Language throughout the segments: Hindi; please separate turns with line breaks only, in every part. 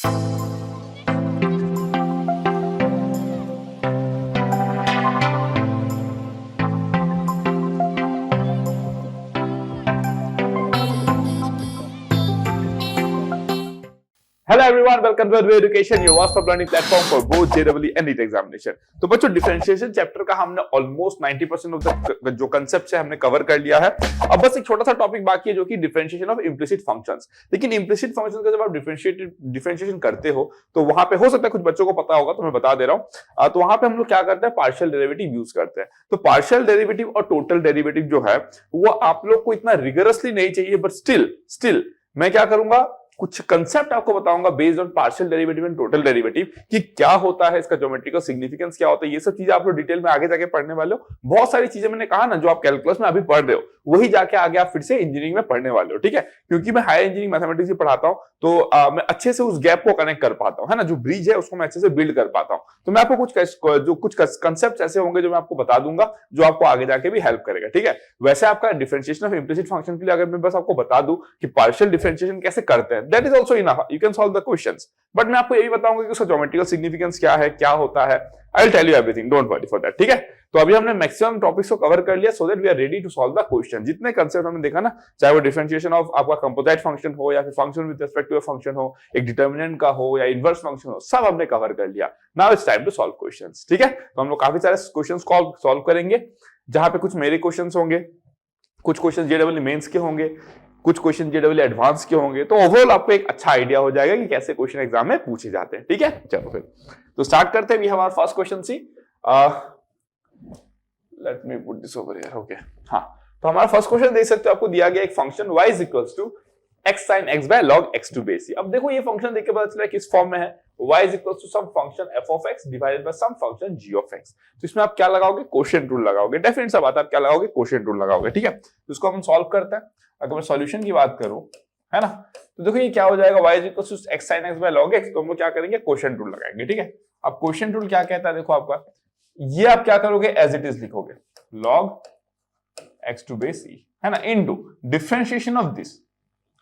Hello everyone, welcome to Advait Education, your one-stop learning platform for both JEE and NEET examination। तो बच्चों डिफरेंशिएशन चैप्टर का हमने ऑलमोस्ट 90% ऑफ द जो कांसेप्ट है हमने कवर कर लिया है। अब बस एक छोटा सा टॉपिक बाकी है जो कि डिफरेंशिएशन ऑफ इम्प्लिसिट फंक्शंस। लेकिन इम्प्लिसिट फंक्शंस का जब आप डिफरेंशिएशन करते हो तो वहां पे हो सकता है कुछ बच्चों को पता होगा, तो मैं बता दे रहा हूं। तो वहां पे हम लोग क्या करते हैं, पार्शियल डेरिवेटिव यूज करते हैं। तो पार्शियल डेरिवेटिव और टोटल डेरिवेटिव जो है वो आप लोग को इतना रिगरसली नहीं चाहिए, बट स्टिल मैं क्या करूंगा, कुछ कंसेप्ट आपको बताऊंगा based on partial derivative and total derivative कि क्या होता है, इसका ज्योमेट्रिकल सिग्निफिकेंस क्या होता है। ये सब चीजें आप लोग डिटेल में आगे जाके पढ़ने वाले हो। बहुत सारी चीजें मैंने कहा ना जो आप कैलकुलस में अभी पढ़ रहे हो वही जाके आगे आप फिर से इंजीनियरिंग में पढ़ने वाले हो, ठीक है। क्योंकि मैं हायर इंजीनियरिंग मैथमेटिक्स भी पढ़ाता हूं तो मैं अच्छे से उस गैप को कनेक्ट कर पाता हूं, है ना। जो ब्रिज है उसको मैं अच्छे से बिल्ड कर पाता हूं। तो मैं आपको कुछ कंसेप्ट ऐसे होंगे जो मैं आपको बता दूंगा जो आपको आगे जाके भी हेल्प करेगा, ठीक है। वैसे आपका डिफरेंशिएशन ऑफ इम्प्लिसिट फंक्शन के लिए अगर मैं बस आपको बता दूं कि पार्शियल डिफरेंशिएशन कैसे करते हैं, that is also enough, you can solve the questions. But मैं आपको ये भी बताऊंगा कि उसका ज्योमेट्रिकल सिग्निफिकेंस क्या है, क्या होता है। I will tell you everything, don't worry for that, ठीक है। तो अभी हमने मैक्सिमम टॉपिक्स को कवर कर लिया so that we are ready to solve the question. जितने कंसेप्ट हमने देखा ना, चाहे वो डिफरेंशिएशन ऑफ आपका कंपोजिट फंक्शन हो या फिर function with respect to a function हो, एक डिटर्मिनेंट का हो या इनवर्स फंक्शन हो, सब हमने कवर कर लिया। Now it's time to solve questions, ठीक है। तो हम लोग काफी सारे क्वेश्चंस सॉल्व करेंगे, जहां पे कुछ मेरे क्वेश्चंस होंगे, कुछ क्वेश्चन जेईई मेंस के होंगे, कुछ क्वेश्चन जेईई एडवांस के होंगे। तो ओवरऑल आपको एक अच्छा आइडिया हो जाएगा कि कैसे क्वेश्चन एग्जाम में पूछे जाते हैं, ठीक है। चलो फिर तो स्टार्ट करते हैं। We have our first question see, let me put this over here, okay. हाँ, तो हमारा फर्स्ट क्वेश्चन देख सकते हो, आपको दिया गया एक function y is equals to x sin x by log x to base c। अब देखो ये फंक्शन देख के पता चला किस फॉर्म में है, y is equals to some function f of x divided by some function g of x। तो इसमें आप क्या लगाओगे, क्वोशिएंट रूल लगाओगे। डेफिनेट सा बात है, आप क्या लगाओगे, क्वोशिएंट रूल लगाओगे, ठीक है। तो इसको हम सॉल्व करते हैं। अगर मैं सॉल्यूशन की बात करूं, है ना, तो देखो ये क्या हो जाएगा, y is equals to x sin x by log x। तो हम लोग क्या करेंगे, क्वोशिएंट रूल लगाएंगे, ठीक है। अब क्वोशिएंट रूल क्या कहता है, देखो आपका ये आप क्या करोगे, एज इट इज लिखोगे log x to base c, है ना, इनटू डिफरेंशिएशन ऑफ दिस।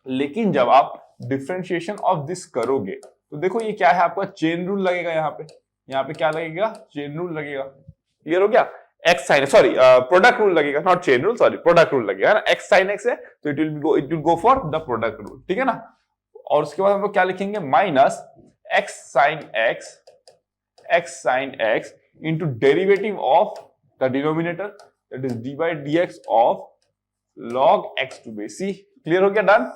लेकिन जब आप डिफरेंशिएशन ऑफ दिस करोगे तो देखो ये क्या है, आपका चेन रूल लगेगा। यहाँ पे क्या लगेगा, चेन रूल लगेगा। क्लियर हो गया, x sin, sorry product rule लगेगा, not chain rule, sorry product rule लगेगा ना। x sin x है तो it will go for the product rule, ठीक है ना। और उसके बाद हम लोग क्या लिखेंगे, minus x sin x into derivative of the denominator, that is d by dx of log x to base c। Clear हो गया, डन।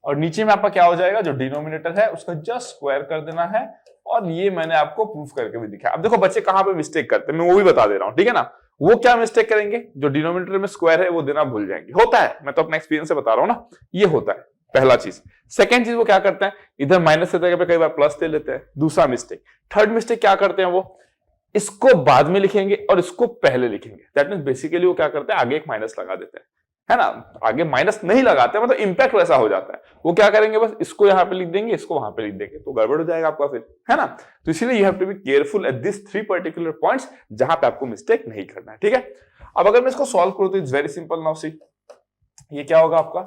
और नीचे में आपका क्या हो जाएगा, जो डिनोमिनेटर है उसका जस्ट स्क्वायर कर देना है। और ये मैंने आपको प्रूफ करके भी दिखाया। अब देखो बच्चे कहां पे मिस्टेक करते हैं, मैं वो भी बता दे रहा हूं, ठीक है ना। वो क्या मिस्टेक करेंगे, जो डिनोमिनेटर में स्क्वायर है वो देना भूल जाएंगे। होता है, मैं तो अपने एक्सपीरियंस से बता रहा हूं ना, ये होता है पहला चीज। सेकंड चीज वो क्या करते हैं, इधर माइनस की जगह पे कई बार प्लस ले लेते हैं, दूसरा मिस्टेक। थर्ड मिस्टेक क्या करते हैं, वो इसको बाद में लिखेंगे और इसको पहले लिखेंगे। दैट मींस बेसिकली वो क्या करते हैं, आगे एक माइनस लगा देते हैं, है ना। आगे माइनस नहीं लगाते, मतलब इंपैक्ट वैसा हो जाता है। वो क्या करेंगे, बस इसको यहां पे लिख देंगे, इसको वहां पे लिख देंगे, तो गड़बड़ हो जाएगा आपका फिर, है ना। तो इसीलिए you have to be careful at this three particular points जहां पे आपको मिस्टेक नहीं करना है, ठीक है। अब अगर मैं इसको सॉल्व करूं तो it's very simple. Now see, ये क्या होगा आपका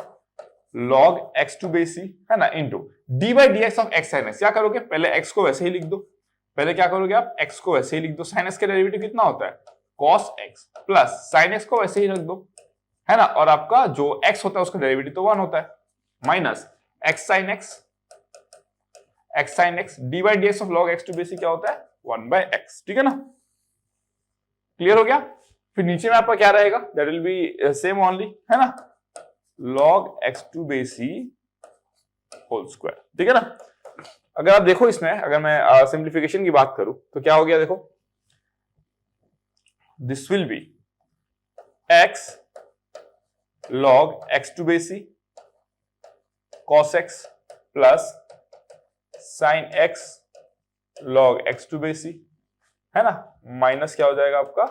log x to base c, है ना, into d by dx of x sin x। क्या करोगे, पहले x को वैसे ही लिख दो। पहले क्या करोगे आप, x को वैसे ही लिख दो। sin x का डेरिवेटिव कितना होता है, cos x, plus sin x को वैसे ही रख दो, है ना। और आपका जो x होता है उसका डेरिवेटिव तो 1 होता है, minus x sin x d by dx of log x to base c क्या होता है, 1 by x, ठीक है ना। क्लियर हो गया। फिर नीचे में आपका क्या रहेगा, that will be same only, है ना, log x to base c whole square, ठीक है ना। अगर आप देखो इसमें, अगर मैं सिंप्लीफिकेशन की बात करूं तो क्या हो गया, देखो this will be x log x to base c cos x plus sin x log x to base c, है ना, माइनस क्या हो जाएगा आपका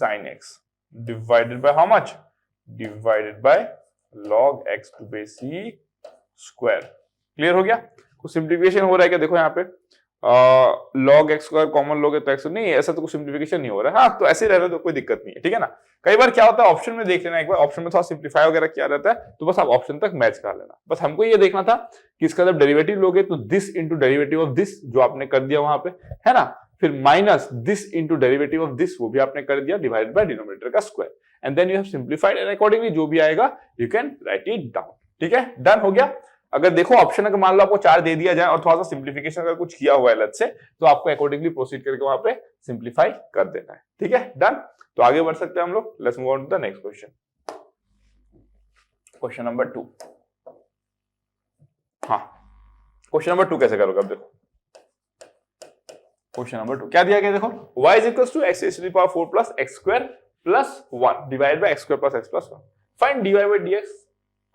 sin x divided by how much, divided by log x to base c square. Clear हो गया। कुछ सिंप्लीफिकेशन हो रहा है क्या, देखो यहाँ पे log x स्क्वायर कॉमन लोगे तो x नहीं, ऐसा तो कुछ सिंप्लीफिकेशन नहीं हो रहा है। हाँ, तो ऐसे ही रहने तो कोई दिक्कत नहीं है, ठीक है ना। कई बार क्या होता है ऑप्शन में देख लेना, एक बार ऑप्शन में थोड़ा सिंप्लीफाई वगैरह किया रहता है, तो बस आप ऑप्शन तक मैच कर लेना। बस हमको ये देखना था कि इसका जब डेरिवेटिव लोगे तो this into derivative of this, जो आपने कर दिया वहां पे, है ना, फिर minus this into derivative of this, वो भी आपने कर दिया, डिवाइडेड बाय डिनोमिनेटर का square, and then you have simplified, and accordingly जो भी आएगा you can write it down. ठीक है, डन हो गया। अगर देखो ऑप्शन अगर मान लो आपको 4 दे दिया जाए और थोड़ा सा सिंप्लीफिकेशन अगर कुछ किया हुआ है अलग से, तो आपको अकॉर्डिंगली प्रोसीड करके वहां पे सिंप्लीफाई कर देना है। ठीक है, डन। तो आगे बढ़ सकते हैं हम लोग। Let's move on to the next question, question number 2। हाँ, क्वेश्चन नंबर 2 कैसे करोगे अब देखो। क्वेश्चन नंबर 2 क्या दिया गया देखो, y is equals to x raised to the power 4 plus x square plus 1 divided by x square plus x plus 1. Find dy by dx।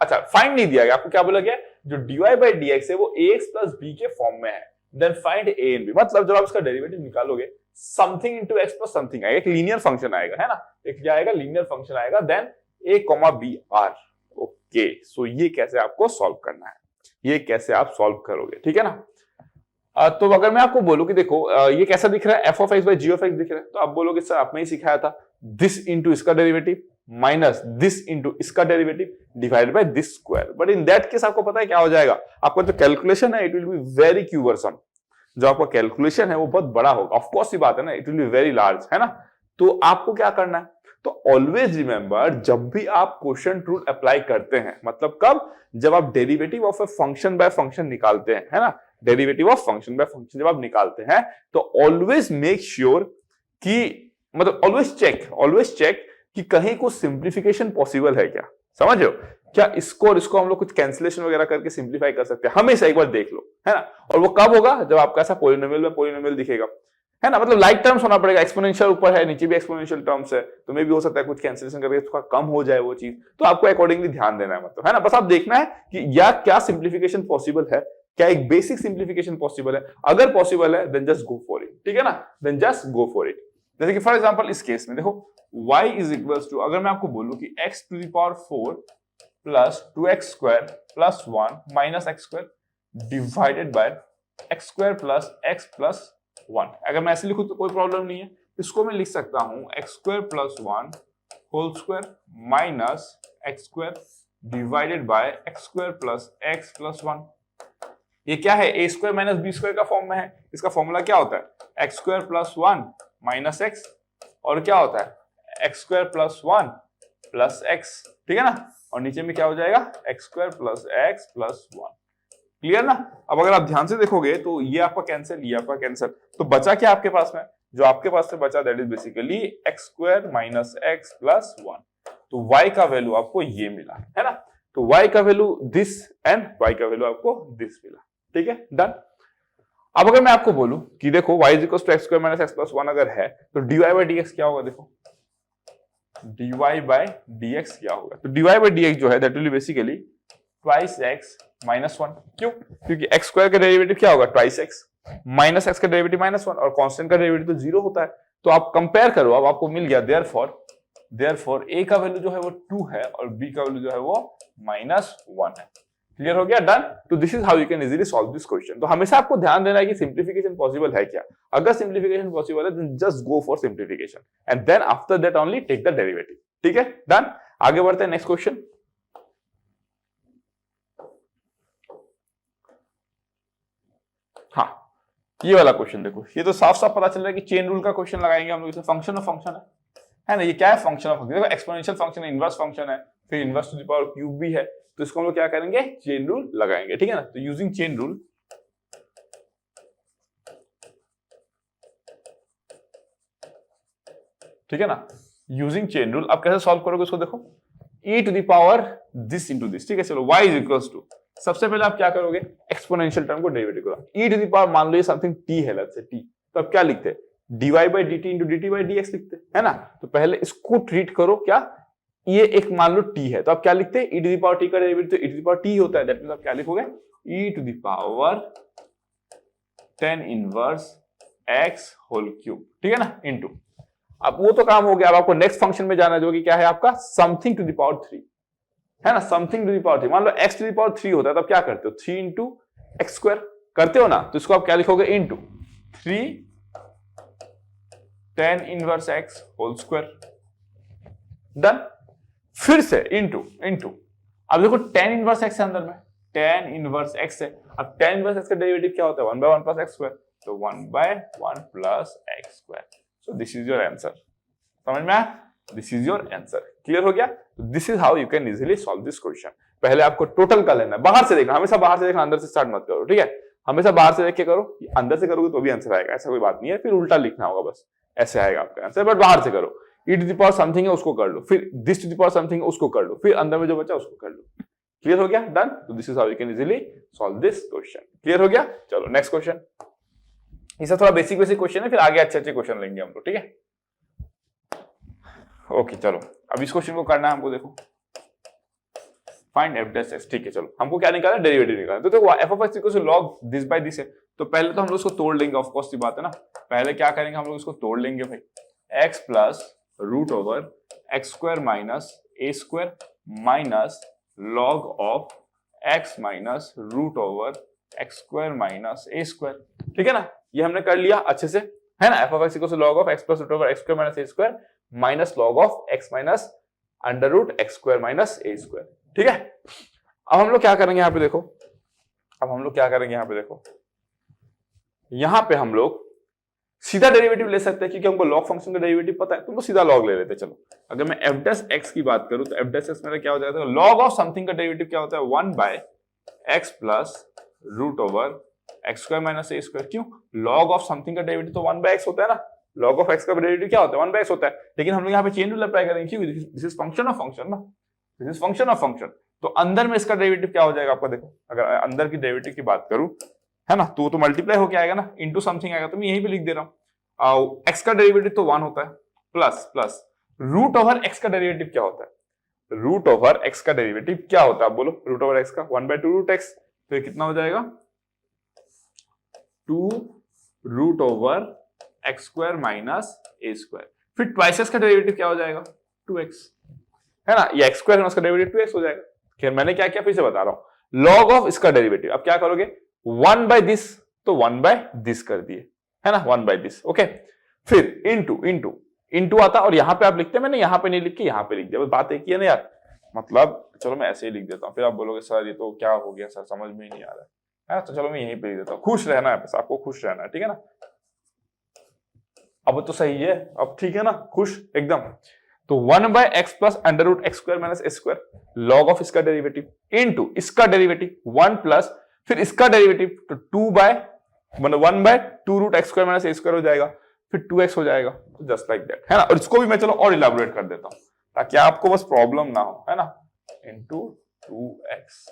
अच्छा, फाइंड नहीं दिया गया, आपको क्या बोला गया, जो dy by dx है वो ax plus b के फॉर्म में है, then find a and b। मतलब जब आप इसका डेरिवेटिव निकालोगे, something into x plus something आएगा, एक लीनियर फंक्शन आएगा, है ना, एक क्या आएगा, लीनियर फंक्शन आएगा, then a, b r। Okay, so ये कैसे आपको सॉल्व करना है, ये कैसे आप सॉल्व करोगे, ठीक है ना। तो अगर मैं आपको बोलूं कि देखो ये कैसा दिख रहा है, f of x by g of x दिख रहा है, तो आप बोलोगे सर आपने ही सिखाया था, दिस इंटू इसका डेरिवेटिव माइनस दिस इंटू इसका derivative divided by this square. But in that case आपको पता है क्या हो जाएगा, आपका जो कैलकुलेशन है इट विल बी वेरी क्यूबरसम, जो आपका कैलकुलेशन है वो बहुत बड़ा होगा। ऑफ कोर्स ये बात है ना, it will be very large, है ना। तो आपको क्या करना है, तो ऑलवेज रिमेंबर, जब भी आप क्वोशिएंट रूल अप्लाई करते हैं, मतलब कब, जब आप derivative of a function by function निकालते हैं, है ना, derivative of function by function जब आप निकालते हैं, तो ऑलवेज मेक श्योर कि, मतलब ऑलवेज चेक कि कहीं कुछ सिंप्लीफिकेशन पॉसिबल है क्या, समझ रहे हो, क्या इसको और इसको हम लोग कुछ कैंसिलेशन वगैरह करके सिंप्लीफाई कर सकते हैं, हमेशा एक बार देख लो, है ना। और वो कब होगा, जब आपका ऐसा पॉलिनोमियल में पॉलिनोमियल दिखेगा, है ना, मतलब लाइक टर्म्स होना पड़ेगा, एक्सपोनेंशियल ऊपर है, नीचे भी एक्सपोनेंशियल टर्म्स है, तो मे भी हो सकता है कुछ कैंसिलेशन करके थोड़ा कम हो जाए वो चीज, तो आपको अकॉर्डिंगली ध्यान देना है, मतलब, है ना। बस आप देखना है कि या क्या सिंप्लीफिकेशन पॉसिबल है, क्या एक बेसिक सिंप्लीफिकेशन पॉसिबल है, अगर पॉसिबल है then just go for it, ठीक है ना, then just go for it. जैसे कि फॉर एग्जांपल इस केस में देखो, y इज इक्वल्स टू, अगर मैं आपको बोलूं कि x to the power 4 plus 2x square plus 1 minus x square divided by x square plus x plus 1, अगर मैं ऐसे लिखूं तो कोई प्रॉब्लम नहीं है, इसको मैं लिख सकता हूं x square plus 1 whole square minus x square divided by x square plus x plus 1। ये क्या है, a square minus b square का फॉर्म में है, इसका फॉर्मूला क्या होता है, x square plus 1 minus x, और क्या होता है x square plus 1 plus x, ठीक है ना, और नीचे में क्या हो जाएगा, x square plus x plus 1। Clear ना। अब अगर आप ध्यान से देखोगे तो ये आपका कैंसिल, ये आपका कैंसिल, तो बचा क्या आपके पास में, जो आपके पास में बचा that is basically x square minus x plus 1। तो y का वैल्यू आपको ये मिला, है ना, तो y का वैल्यू दिस एंड y का वैल्यू आपको दिस मिला, ठीक है, डन। अब अगर मैं आपको बोलूं कि देखो y is equal to x square minus x plus 1 अगर है, तो dy बाय dx क्या होगा, देखो dy बाय dx क्या होगा, तो dy बाय dx जो है that will B basically twice x minus 1। क्यों, क्योंकि x स्क्वायर का डेरिवेटिव क्या होगा, ट्वाइस x, माइनस x का डेरिवेटिव माइनस 1, और कांस्टेंट का डेरिवेटिव तो 0 होता है। तो आप कंपेयर करो, अब आपको मिल गया, देयरफॉर a का वैल्यू जो है वो 2 है और b का वैल्यू जो है वो माइनस 1 है। क्लियर हो गया, डन। तो this is how you can easily solve this question. तो हमेशा आपको ध्यान देना है कि सिंप्लीफिकेशन पॉसिबल है क्या, अगर सिंप्लीफिकेशन पॉसिबल है then just go for simplification and then after that only take the derivative, ठीक है, डन। आगे बढ़ते हैं नेक्स्ट क्वेश्चन। हाँ, ये वाला क्वेश्चन देखो, ये तो साफ साफ पता चल रहा है कि चेन रूल का क्वेश्चन लगाएंगे हम लोग, इसमें फंक्शन ऑफ फंक्शन है ना, ये क्या है, फंक्शन ऑफ फंक्शन। देखो एक्सपोनेंशियल फंक्शन है, इनवर्स फंक्शन है, फिर inverse two the power cube भी है, तो इसको हम लोग क्या करेंगे, चेन रूल लगाएंगे, ठीक है ना। तो यूजिंग चेन रूल, ठीक है ना, यूजिंग चेन रूल आप कैसे सॉल्व करोगे उसको देखो, e to the power this into this, ठीक है। चलो y इज इक्वल्स टू, सबसे पहले आप क्या करोगे, एक्सपोनेंशियल टर्म को डेरिवेटिव करो, e टू द पावर मान लो ये समथिंग t है, लेट्स से t, तो आप क्या लिखते हैं, dy by dt into dt by dx लिखते हैं, है ना। तो पहले इसको ट्रीट करो, क्या ये एक मान लो t है, तो आप क्या लिखते हैं, e to the power t का डेरिवेटिव तो e to the power t होता है, दैट मींस आप क्या लिखोगे, e to the power 10 inverse x whole cube, ठीक है ना, इनटू, अब वो तो काम हो गया। अब आपको नेक्स्ट फंक्शन में जाना है, जो कि क्या है आपका समथिंग टू द पावर 3, है ना, समथिंग टू द पावर 3। मान लो x टू द पावर 3 होता है, तब क्या करते हो, 3 इंटू एक्स स्क्वायर करते हो ना, तो इसको आप क्या लिखोगे, into 3 tan inverse x whole square. Done. फिर से इंटू इंटू, अब देखो tan इनवर्स x है अंदर में, tan इनवर्स x है। अब tan इनवर्स x का डेरिवेटिव क्या होता है? 1 by 1 plus x square, तो 1 by 1 plus x square। So this is your answer। समझ में आया? This is your answer। Clear हो गया? This is how you can easily solve this question। पहले आपको टोटल का लेना है, बाहर से देखना, हमेशा बाहर से देखना, अंदर से स्टार्ट मत करो, ठीक है? हमेशा बाहर से देख के करो, अंदर से करोगे तो भी आंसर आएगा, ऐसा कोई बात नहीं है। फिर उल्टा लिखना होगा, बस ऐसे आएगा आपका आंसर, बट बाहर से करो। e to the power something है उसको कर लो, फिर this to the power something है उसको कर लो, फिर अंदर में जो बचा उसको कर लो। क्लियर हो गया? डन। तो this is how you can easily solve this question. Clear हो गया? चलो नेक्स्ट क्वेश्चन। इससे थोड़ा बेसिक क्वेश्चन है, फिर आगे अच्छे क्वेश्चन लेंगे हम लोग, ठीक है? ओके चलो, अब इस क्वेश्चन को करना है हमको। देखो फाइंड f डैश x, ठीक है? चलो हमको क्या निकालना है? डेरिवेटिव निकालना है। तो देखो f of x equal to log this by this है, तो पहले तो हम लोग इसको तोड़ लेंगे, ऑफ कोर्स की बात है ना। पहले क्या करेंगे हम लोग, इसको तोड़ लेंगे भाई। x plus root over x square minus a square minus log of x minus root over x square minus a square, ठीक है ना? ये हमने कर लिया अच्छे से, है ना? f of x equal to log of x plus root over x square minus a square minus log of x minus under root x square minus a square, ठीक है? अब हम लोग क्या करेंगे यहाँ पे देखो, अब हम लोग क्या करेंगे यहाँ पे देखो, यहाँ पे हम लोग सीधा डेरिवेटिव ले सकते हैं, क्योंकि हमको लॉग फंक्शन का डेरिवेटिव पता है, तो सीधा लॉग ले लेते हैं। चलो अगर मैं f डैश x की बात करूं, तो f डैश x मेरा क्या हो जाएगा? लॉग ऑफ समथिंग का डेरिवेटिव क्या होता है? 1 by x plus root over x square minus a square. क्यों? लॉग ऑफ समथिंग का डेरिवेटिव तो 1 बाय x होता है ना। लॉग ऑफ x का डेरिवेटिव क्या होता है? 1 बाय x होता है। लेकिन हम लोग यहाँ पे चेन रूल अप्लाई करेंगे, क्यों? This is function of function ना, this is function of function. तो अंदर में इसका डेरिवेटिव क्या हो जाएगा आपका? देखो अगर अंदर की डेरिवेटिव की बात करूं, है ना, तो मल्टीप्लाई होके आएगा ना, इनटू समथिंग आएगा, तो मैं यहीं पे लिख दे रहा हूं। x का डेरिवेटिव तो 1 होता है, plus plus root over x का डेरिवेटिव क्या होता है? रूट ओवर x का डेरिवेटिव क्या होता है? आप बोलो। रूट ओवर x का 1 बाय 2 रूट x, तो ये कितना हो जाएगा? 2 root over x square minus a square. फिर ट्वाइस x का डेरिवेटिव क्या हो जाएगा? 2x, है ना? ये एक्स स्क्वायर है, उसका डेरिवेटिव 2x हो जाएगा। खैर मैंने क्या किया फिर से बता रहा हूं, लॉग ऑफ इसका डेरिवेटिव। अब क्या करोगे? 1 बाय दिस, तो 1 बाय दिस कर दिए, है ना? 1 बाय दिस, ओके। फिर इनटू इंटू इंटू आता, और यहां पे आप लिखते हैं, मैंने यहां पे नहीं लिख के यहां पे लिख दिया। बस बात एक ही है ना यार, मतलब चलो मैं ऐसे ही लिख देता हूं, फिर आप बोलोगे सर ये तो क्या हो गया सर, समझ में ही नहीं आ रहा है। तो चलो मैं यहीं पे लिख देता हूं। खुश रहना है बस, आपको खुश रहना है, ठीक है ना? अब तो सही है, अब ठीक है ना? खुश एकदम। तो 1 by x plus under root x square minus a square log of इसका डेरिवेटिव इनटू इसका डेरिवेटिव 1 प्लस फिर इसका डेरिवेटिव, तो 2 बाय मतलब 1 by 2 root x square minus a square हो जाएगा, फिर 2x हो जाएगा, तो जस्ट लाइक दैट, है ना? और इसको भी मैं चलो और इलैबोरेट कर देता हूं, ताकि आपको बस प्रॉब्लम ना हो, है ना? Into 2x।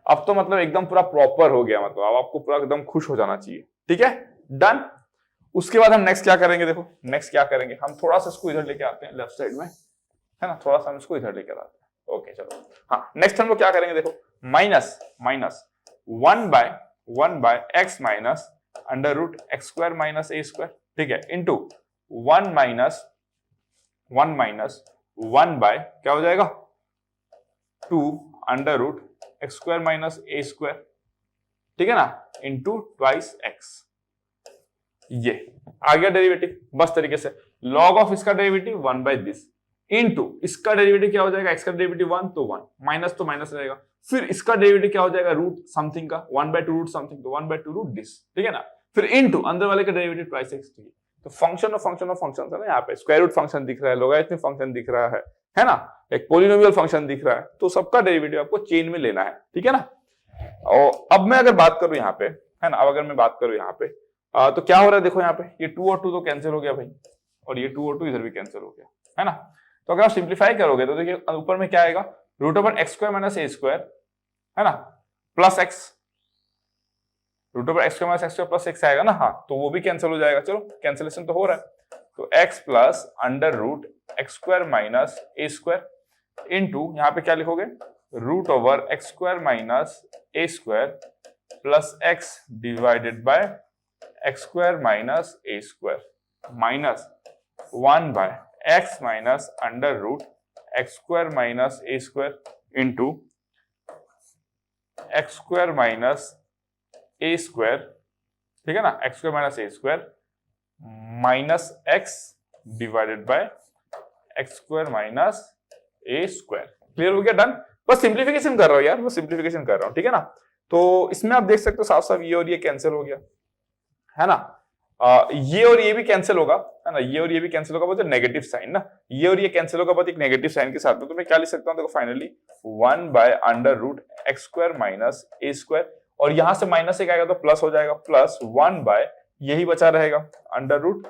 अब तो मतलब एकदम पूरा प्रॉपर हो गया, मतलब अब आपको पूरा एकदम खुश हो जाना चाहिए, ठीक है? डन। उसके बाद हम नेक्स्ट क्या करेंगे? देखो नेक्स्ट क्या करेंगे, हम थोड़ा सा इसको इधर लेके आते हैं लेफ्ट साइड में, है ना? थोड़ा सा हम इसको इधर लेके आते हैं। ओके चलो, हाँ नेक्स्ट हम लोग क्या करेंगे? देखो minus minus 1 by x minus under root x square minus a square, ठीक है, इंटू 1 माइनस 1 बाय क्या हो जाएगा? 2 under root x square minus a square, ठीक है ना, इंटू ट्वाइस एक्स। ये आ गया डेरिवेटिव। बस तरीके से लॉग ऑफ इसका डेरिवेटिव 1 बाय दिस इनटू इसका डेरिवेटिव क्या हो जाएगा? एक्स का डेरिवेटिव 1 तो 1 माइनस तो माइनस रहेगा, फिर इसका डेरिवेटिव क्या हो जाएगा? रूट समथिंग का 1 बाय 2 रूट समथिंग, तो 1 बाय 2 रूट दिस, ठीक है ना? फिर इनटू अंदर वाले का डेरिवेटिव ट्वाइस एक्स, ठीक है? तो फंक्शन ऑफ फंक्शन है ना, यहाँ पे स्क्वायर रूट फंक्शन दिख रहा है, लोगरिथमिक फंक्शन दिख रहा है ना, एक पोलिनोमियल फंक्शन दिख रहा है, तो सबका डेरिवेटिव आपको चेन में लेना है, ठीक है ना? और अब मैं अगर बात करूं यहाँ पे, है ना, अब अगर मैं बात करूं यहाँ पे तो क्या हो रहा है? देखो यहाँ पे ये 2 और 2 तो कैंसिल हो गया भाई, और ये 2 और 2 इधर भी कैंसिल हो गया, है ना? तो अगर आप सिंप्लीफाई करोगे तो देखिए ऊपर में क्या आएगा? Root over x square minus a square, है ना, plus x, root over x square minus x square plus x आएगा ना, हाँ, तो वो भी कैंसिल हो जाएगा। चलो कैंसिलेशन तो हो रहा है, तो x plus under root x square minus a square into यहाँ पे क्या लिखोगे? Root over x square minus a square plus x divided by x square minus a square minus 1 by x minus under root x square minus a square into x square minus a square, ठीक है ना, x square minus a square minus x divided by x square minus a square. Clear हो गया, डन। बस सिंप्लीफिकेशन कर रहा हूं यार, बस सिंप्लीफिकेशन कर रहा हूं, ठीक है ना। तो इसमें आप देख सकते हो साफ साफ ये और ये कैंसिल हो गया, है ना। ये और ये भी कैंसिल होगा, है ना, ये और ये भी कैंसिल होगा, बोलते नेगेटिव साइन ना, ये और ये कैंसिल होगा बट एक नेगेटिव साइन के साथ में। तो मैं क्या लिख सकता हूं, देखो finally 1 by under root x square minus a square, और यहां से माइनस एक आएगा तो प्लस हो जाएगा, प्लस 1 बाय यही बचा रहेगा under root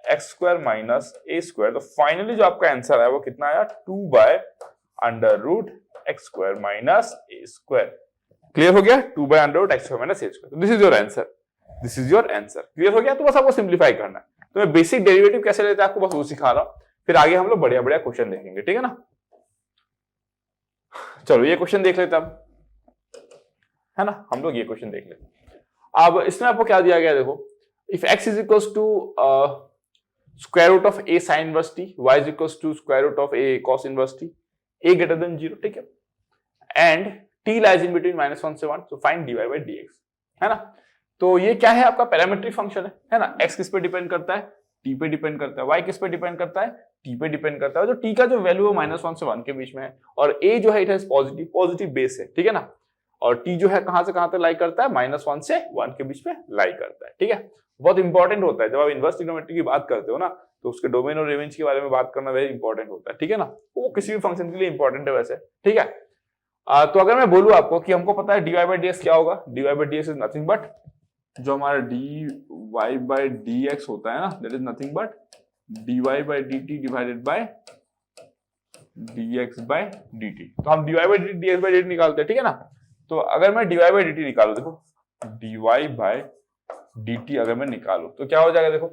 x square minus a square. तो फाइनली जो आपका आंसर है वो कितना आया, 2 by under root x square minus a square. Clear हो गया, 2 by under root x square minus a square. This is your answer, this is your answer. Clear हो गया, तो बस आपको सिंप्लीफाई करना है। तो मैं बेसिक डेरिवेटिव कैसे लेते हैं आपको बस वो सिखा रहा हूं, फिर आगे हम लोग बढ़िया बढ़िया क्वेश्चन देखेंगे, ठीक है ना। चलो ये क्वेश्चन देख लेते हैं, है ना, हम लोग ये क्वेश्चन देख लेते हैं। अब इसमें आपको क्या दिया गया, देखो if x is equals to square root of a sin inverse t, y is equals to square root of a cos inverse t, a greater than 0, ठीक है, and t lies in between -1 से 1, so find dy by dx, है ना। तो ये क्या है, आपका पैरामीट्रिक फंक्शन है ना। x किस पे डिपेंड करता है, t पे डिपेंड करता है, y किस पे डिपेंड करता है, t पे डिपेंड करता है। जो t का जो वैल्यू है -1 से 1 के बीच में है, और a जो है इट हैज पॉजिटिव बेस है, ठीक है ना। और t जो है कहां से कहां तक लाई करता है, -1 से 1 के बीच में लाई करता है, ठीक है। बहुत इंपॉर्टेंट होता है जब आप इनवर्स ट्रिग्नोमेट्री की बात करते हो ना, तो उसके डोमेन और रेंज के बारे में बात करना वेरी इंपॉर्टेंट होता है, ठीक है ना। वो किसी भी फंक्शन के लिए इंपॉर्टेंट है वैसे, ठीक है। तो अगर मैं बोलूं आपको कि हमको पता है dy बाई dx क्या होगा, dy by dx is nothing but जो हमारा dy बाई dx होता है ना, that is nothing but dy by dt divided by dx by dt। तो हम dy by dt dx by dt निकालते हैं, ठीक है ना। तो अगर मैं dy बाई dt निकालू, देखो dy बाई dt अगर मैं निकालू तो क्या हो जाएगा, देखो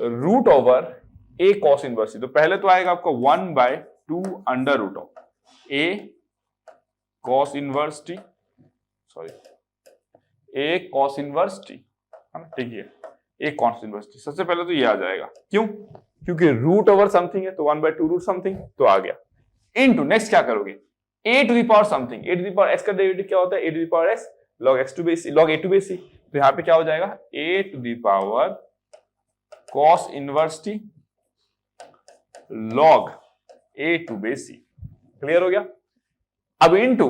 root over a cos inverse t। तो पहले तो आएगा आपका 1 by 2 under root of a cos inverse t, sorry a cos inverse t, है ना, ठीक है, a cos इनवर्स t। सबसे पहले तो ये आ जाएगा, क्यों, क्योंकि रूट ओवर समथिंग है, तो 1 बाय 2 रूट समथिंग, तो आ गया। इनटू नेक्स्ट क्या करोगे, a to the power something, a to the power x का डेरिवेटिव क्या होता है, a to the power x log x to base log a to base c। तो यहां पे क्या हो जाएगा, a to the power cos inverse t log a to base c। Clear हो गया। अब इनटू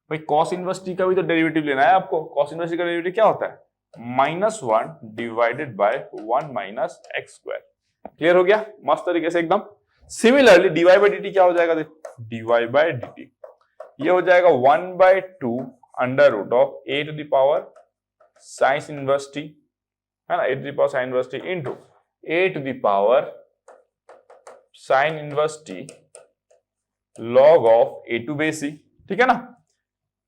भाई cos इनवर्स t का भी तो डेरिवेटिव लेना है आपको। cos इनवर्स t का डेरिवेटिव क्या होता है, -1 divided by 1 minus x square. Clear हो गया, मस्त तरीके से एकदम। सिमिलरली dy बाई dt क्या हो जाएगा, देखो dy बाई dt ये हो जाएगा 1 by 2 under root of a to the power sine inverse t, है ना, a to the power sine inverse t into a to the power sine inverse t log of a to base c, ठीक है ना,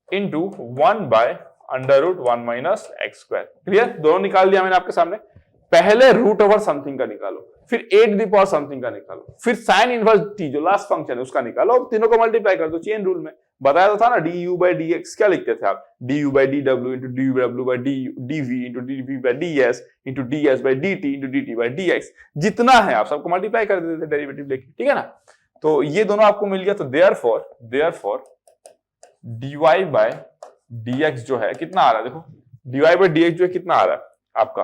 into 1 by under root 1 minus x square. Clear, दोनों निकाल दिया मैंने आपके सामने। पहले रूट ओवर समथिंग का निकालो, फिर a to the power something का निकालो, फिर साइन इनवर्स t जो लास्ट फंक्शन है उसका निकालो, तीनों को मल्टीप्लाई कर दो चेन रूल में। बताया तो था ना, du बाई dx क्या लिखते थे आप, du by dw into dw by dv into dv by ds into ds by dt into dt by dx। जितना है आप सबको मल्टीप्लाई कर देते थे डेरिवेटिव लेके, ठीक है ना। तो ये दोनों आपको मिल गया। तो देयरफॉर dy बाई dx जो है कितना आ रहा है, देखो dy बाई dx जो है कितना आ रहा है आपका,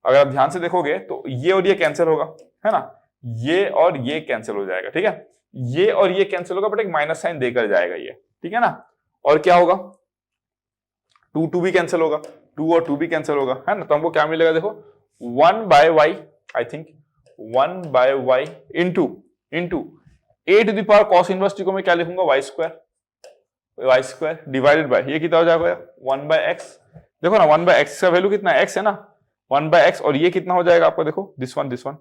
अगर आप ध्यान से देखोगे तो ये और ये कैंसिल होगा, है ना, ये और ये कैंसिल हो जाएगा, ठीक है, ये और ये कैंसिल होगा बट एक माइनस साइन देकर जाएगा ये, ठीक है ना। और क्या होगा, 2 भी कैंसिल होगा, 2 और 2 भी कैंसिल होगा, है ना। तो हमको क्या मिलेगा, देखो 1 by y, I think 1 by y into a to the power cos inverse t को मैं क्या लिखूंगा, y स्क्वायर डिवाइडेड बाय ये कितना हो जाएगा 1 बाय x। देखो ना 1 बाय x का वैल्यू कितना है, x है ना, 1 बाय x, और ये कितना हो जाएगा आपको, देखो दिस वन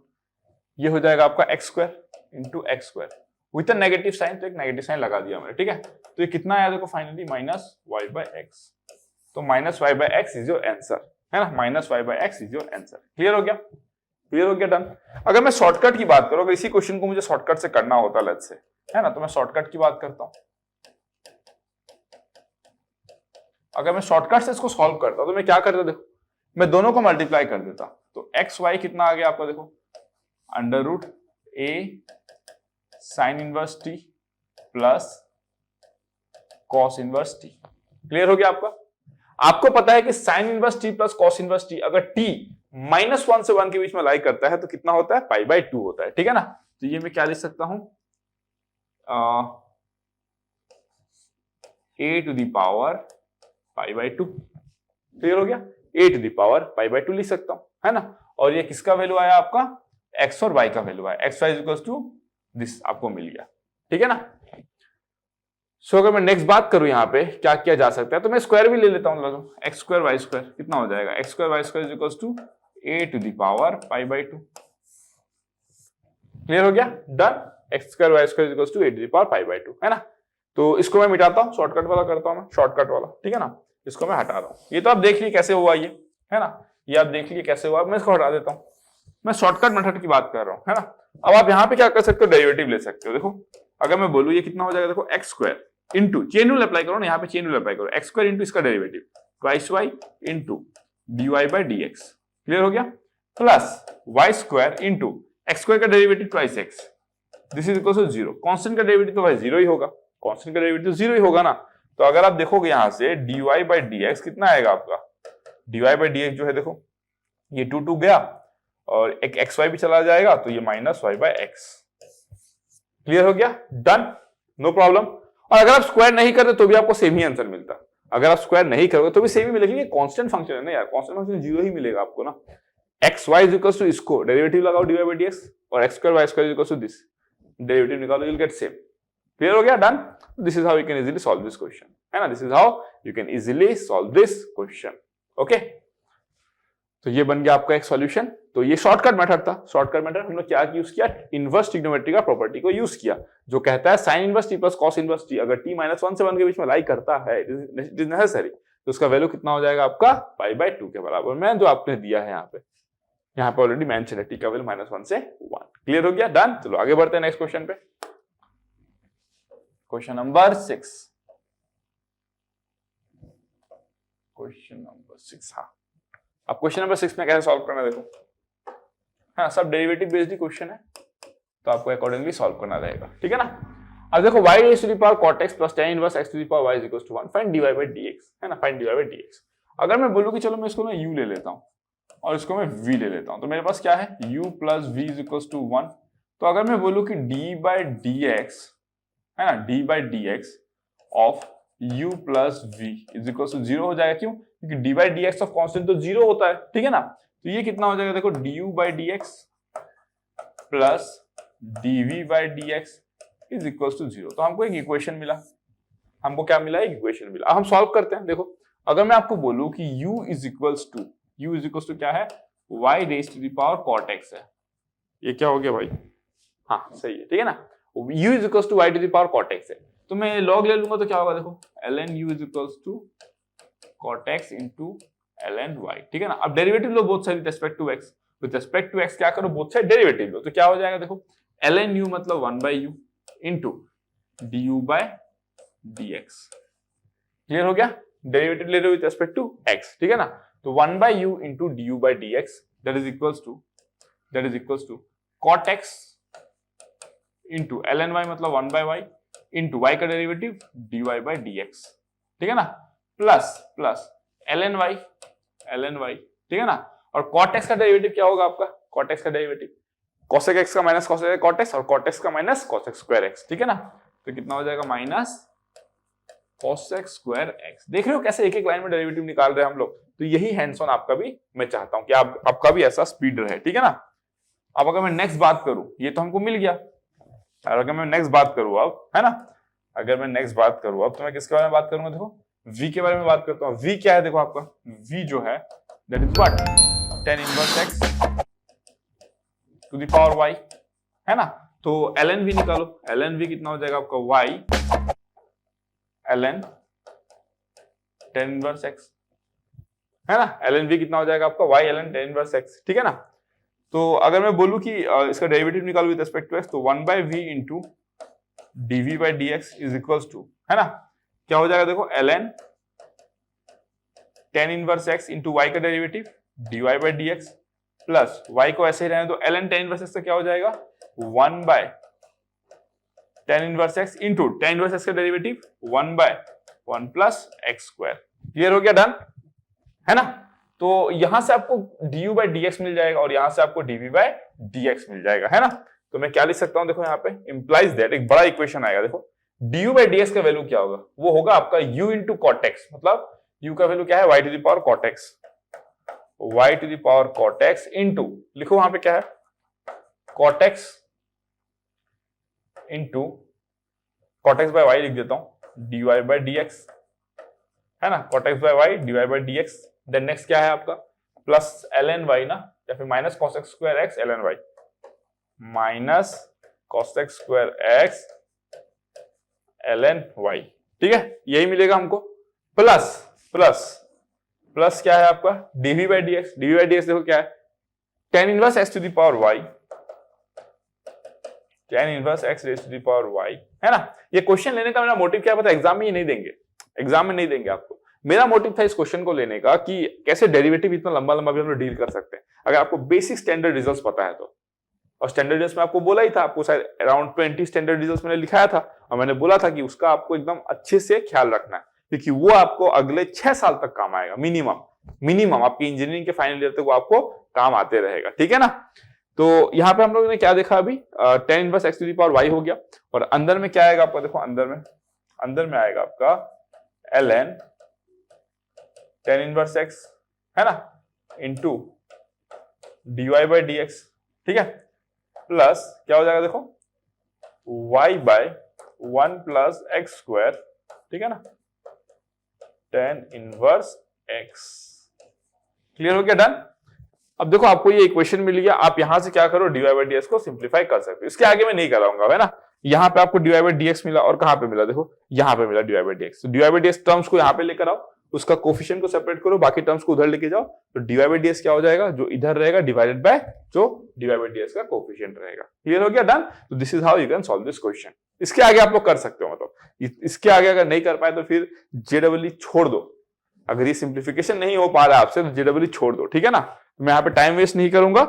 ये हो जाएगा आपका x square into x square with a negative sign. तो एक नेगेटिव साइन लगा दिया मैंने, ठीक है। तो ये कितना आया देखो फाइनली -y बाय x। तो -y by x is your answer, है ना, -y by x is your answer. Clear हो गया, डन। अगर मैं शॉर्टकट की बात करूं, अगर इसी क्वेश्चन को मुझे शॉर्टकट से करना होता लेट्स से, है ना, तो मैं शॉर्टकट की बात करता हूं। अगर मैं शॉर्टकट से इसको सॉल्व करता तो मैं क्या करता, देखो मैं दोनों को मल्टीप्लाई कर देता। तो एक्स वाई कितना आ गया आपका, देखो under root a sine inverse t plus cos inverse t। Clear हो गया आपका। आपको पता है कि sine inverse t plus cos inverse t अगर टी -1 से 1 के बीच में लाई करता है तो कितना होता है, π/2 होता है, ठीक है ना। तो ये मैं क्या लिख सकता हूं, a to the power π/2, clear हो गया, a टू द पावर π/2 लिख सकता हूं, है ना। और ये किसका वैल्यू आया आपका, x और y का वैल्यू आया, x y equals to this आपको मिल गया, ठीक है ना। सो अगर मैं नेक्स्ट बात करूं यहाँ पे क्या किया जा सकता है, तो मैं स्क्वायर भी ले लेता हूं, एक्स स्क्वायर वाई स्क्वायर कितना हो जाएगा, x square y square equals to a to the power π/2, clear हो गया, done. X square y square equals to a to the power π/2, है ना। तो इसको मैं मिटाता हूं, शॉर्टकट वाला करता हूं मैं, शॉर्टकट वाला, ठीक है ना। इसको मैं हटा रहा हूं, ये तो आप देख लीजिए कैसे हुआ ये, है ना, ये आप देख लीजिए कैसे हुआ, मैं इसको हटा देता हूं, मैं शॉर्टकट मेथड की बात कर रहा हूं, है ना। अब आप यहाँ पे क्या कर सकते हो, डेरिवेटिव ले सकते हो। देखो अगर मैं बोलूं ये कितना हो जाएगा, देखो x square into, chain rule apply करो ना, यहाँ पे चेन रूल अप्लाई करो, एक्स स्क्वायर इंटू इसका derivative twice y into dy/dx, clear हो गया, plus y square into x square का derivative twice x, this is equal to 0। Constant का डेरिवेटिव तो भाई 0 ही होगा, कांस्टेंट का डेरिवेटिव 0 ही होगा ना। तो अगर आप देखोगे यहां से dy/dx कितना आएगा आपका, dy/dx जो है देखो ये 2 गया और एक xy भी चला जाएगा तो ये -y/x, क्लियर हो गया, डन, नो प्रॉब्लम। और अगर आप स्क्वायर नहीं करते तो भी आपको सेम ही आंसर मिलता, अगर आप स्क्वायर नहीं करोगे तो भी सेम ही मिलेगा, ये कांस्टेंट फंक्शन है ना यार, कांस्टेंट फंक्शन 0 ही मिलेगा आपको ना। xy इज इक्वल टू इसको डेरिवेटिव लगाओ dy/dx और x स्क्वायर y स्क्वायर is equal to this, derivative निकालो, you will get same, clear हो गया, done. This is how you can easily solve this question, है ना, this is how you can easily solve this question, okay. तो ये बन गया आपका एक सॉल्यूशन। तो ये शॉर्टकट मेथड था, शॉर्टकट मेथड हमने क्या यूज किया, इनवर्स ट्रिग्नोमेट्री का प्रॉपर्टी को यूज किया, जो कहता है sign inverse t plus cos inverse t अगर t -1 से 1 के बीच में लाई करता है, इट इज नेसेसरी, तो उसका वैल्यू कितना हो जाएगा आपका π/2 के बराबर में, जो आपने दिया है यहाँ पे ऑलरेडी मेंशन है, t का वैल्यू -1 से 1, क्लियर हो गया, डन। चलो आगे बढ़ते हैं नेक्स्ट क्वेश्चन पे, क्वेश्चन नंबर 6, क्वेश्चन नंबर 6, हाँ। अब क्वेश्चन नंबर 6 में कैसे सॉल्व करना है, देखो हाँ सब डेरिवेटिव बेस्ड ही क्वेश्चन है, तो आपको अकॉर्डिंगली सॉल्व करना रहेगा, ठीक है ना। अब देखो y raised to the power cot x plus tan inverse x to the power y is equals to 1, find dy/dx, है ना, find dy/dx। अगर मैं बोलूं कि चलो मैं इसको ना u ले लेता हूं और इसको मैं v ले लेता हूं, तो मेरे पास क्या है, u plus v is equals to 1। तो अगर मैं बोलूं कि d/dx, है ना, d/dx of u plus v is equals to 0 हो जाएगा, क्यों, क्योंकि d/dx ऑफ कांस्टेंट तो 0 होता है, ठीक है ना। तो ये कितना हो जाएगा, देखो du/dx plus dv/dx is equal to 0। तो हमको एक इक्वेशन मिला, हमको क्या मिला, एक इक्वेशन मिला। अब हम सॉल्व करते हैं। देखो अगर मैं आपको बोलूं कि u इज इक्वल्स टू क्या है, y raised to the power cot x है, ये क्या हो गया भाई, हाँ सही है, ठीक है ना, u is equals to y to the power cot x है, तो मैं log ले लूंगा तो क्या होगा, देखो ln u is equals to cot x into ln y, ठीक है ना। अब डेरिवेटिव लो both side with respect to x, with respect to x क्या करो, बोथ साइड डेरिवेटिव लो, तो क्या हो जाएगा, देखो ln u मतलब 1/u इनटू du/dx, क्लियर हो गया, डेरिवेटिव ले रहे हो विद रिस्पेक्ट टू x, ठीक है ना। तो 1/u into du/dx that is equals to cot x into ln y मतलब 1/y इनटू y का डेरिवेटिव dy/dx, ठीक है ना, प्लस ln y, ठीक है ना। और cot x का डेरिवेटिव क्या होगा आपका, cot x का डेरिवेटिव cosec x का माइनस cosec cot x और cot x का माइनस cosec स्क्वायर x, ठीक है ना। तो कितना हो जाएगा, माइनस cosec स्क्वायर x। देख रहे हो कैसे एक एक लाइन में डेरिवेटिव निकाल रहे हैं हम लोग। तो यही हैंड्स ऑन आपका भी मैं चाहता हूं कि आपका भी ऐसा स्पीड रहे, ठीक है ना। अब अगर मैं नेक्स्ट बात करूं, ये तो हमको मिल गया, और अगर मैं नेक्स्ट बात करूं अब, है ना, अगर मैं नेक्स्ट बात करूं अब, तो मैं किसके बारे में बात करूंगा, देखो v के बारे में बात करता हूं। v क्या है, देखो आपका v जो है that is what, tan inverse x to the power y, है ना। तो ln v निकालो, ln v कितना हो जाएगा आपका y ln tan inverse x, है ना, ln v कितना हो जाएगा आपका y ln tan inverse x, ठीक है ना। तो अगर मैं बोलूं कि इसका डेरिवेटिव निकालो विद रिस्पेक्ट टू x, तो 1/v into dv/dx is equals to, है ना, क्या हो जाएगा, देखो ln tan inverse x into y का डेरिवेटिव dy/dx प्लस y को ऐसे ही रहने दो, ln tan इनवर्स x का क्या हो जाएगा, 1/tan inverse x into tan inverse x का derivative 1/1 plus x square, clear हो गया, डन है ना। तो यहां से आपको du by dx मिल जाएगा और यहां से आपको dv by dx मिल जाएगा, है ना। तो मैं क्या लिख सकता हूं, देखो यहाँ पे इंप्लाइज दैट, एक बड़ा इक्वेशन आएगा, देखो du by dx का वैल्यू क्या होगा, वो होगा आपका u इंटू कॉटेक्स, मतलब u का वैल्यू क्या है, y to the power cot x, y to the power cot x into, लिखो वहां पे क्या है, cot x into cot x by y लिख देता हूं, dy by dx, है ना, cot x by y dy by dx। Then next क्या है आपका, प्लस ln y ना, या फिर minus cos x square x ln y, minus cos x square x ln y, ठीक है, यही मिलेगा हमको। प्लस प्लस प्लस क्या है आपका, dv by dx, dv by dx देखो क्या है, tan inverse x to the power y, tan inverse x raise to the power y, है ना। ये क्वेश्चन लेने का मेरा मोटिव क्या पता, एग्जाम में ये नहीं देंगे, एग्जाम में नहीं देंगे आपको। मेरा मोटिव था इस क्वेश्चन को लेने का कि कैसे डेरिवेटिव इतना लंबा लंबा भी हम लोग डील कर सकते हैं, अगर आपको बेसिक स्टैंडर्ड रिजल्ट्स पता है तो। और स्टैंडर्ड रिजल्ट्स में आपको बोला ही था, आपको शायद अराउंड 20 स्टैंडर्ड रिजल्ट्स मैंने लिखाया था, और मैंने बोला था कि उसका आपको एकदम अच्छे से ख्याल रखना है, क्योंकि वो आपको अगले 6 साल तक काम आएगा मिनिमम आपकी इंजीनियरिंग के फाइनल ईयर तक वो आपको काम आते रहेगा, ठीक है ना। तो यहाँ पे हम लोगों ने क्या देखा अभी, tan inverse x to the power y हो गया, और अंदर में क्या आएगा आपका, देखो अंदर में आएगा आपका ln tan इनवर्स x, है ना, इंटू dy by dx, ठीक है, प्लस क्या हो जाएगा, देखो y by 1 plus x square, ठीक है ना, tan इनवर्स x। क्लियर हो गया, डन। अब देखो आपको ये इक्वेशन मिल गया, आप यहां से क्या करो, dy by dx को सिंप्लीफाई कर सकते हो, इसके आगे मैं नहीं कराऊंगा, है ना। यहाँ पे आपको dy by dx मिला, और कहां पे मिला, देखो यहाँ पे मिला dy by dx, तो dy by dx टर्म्स को यहाँ पे लेकर आओ, उसका कोफिशिएंट को सेपरेट करो, बाकी टर्म्स को उधर लेके जाओ, तो dy by dx क्या हो जाएगा, जो इधर रहेगा डिवाइडेड बाय जो dy by dx का कोफिशिएंट रहेगा। क्लियर हो गया, डन। तो this is how you can solve this question. इसके आगे आप लोग कर सकते हो, मतलब इसके आगे अगर नहीं कर पाए तो फिर जेडब्ल्यू छोड़ दो, अगर ये सिंप्लीफिकेशन नहीं हो पा रहा है आपसे तो जेडब्ल्यू छोड़ दो, ठीक है ना। मैं यहाँ पे टाइम वेस्ट नहीं करूंगा,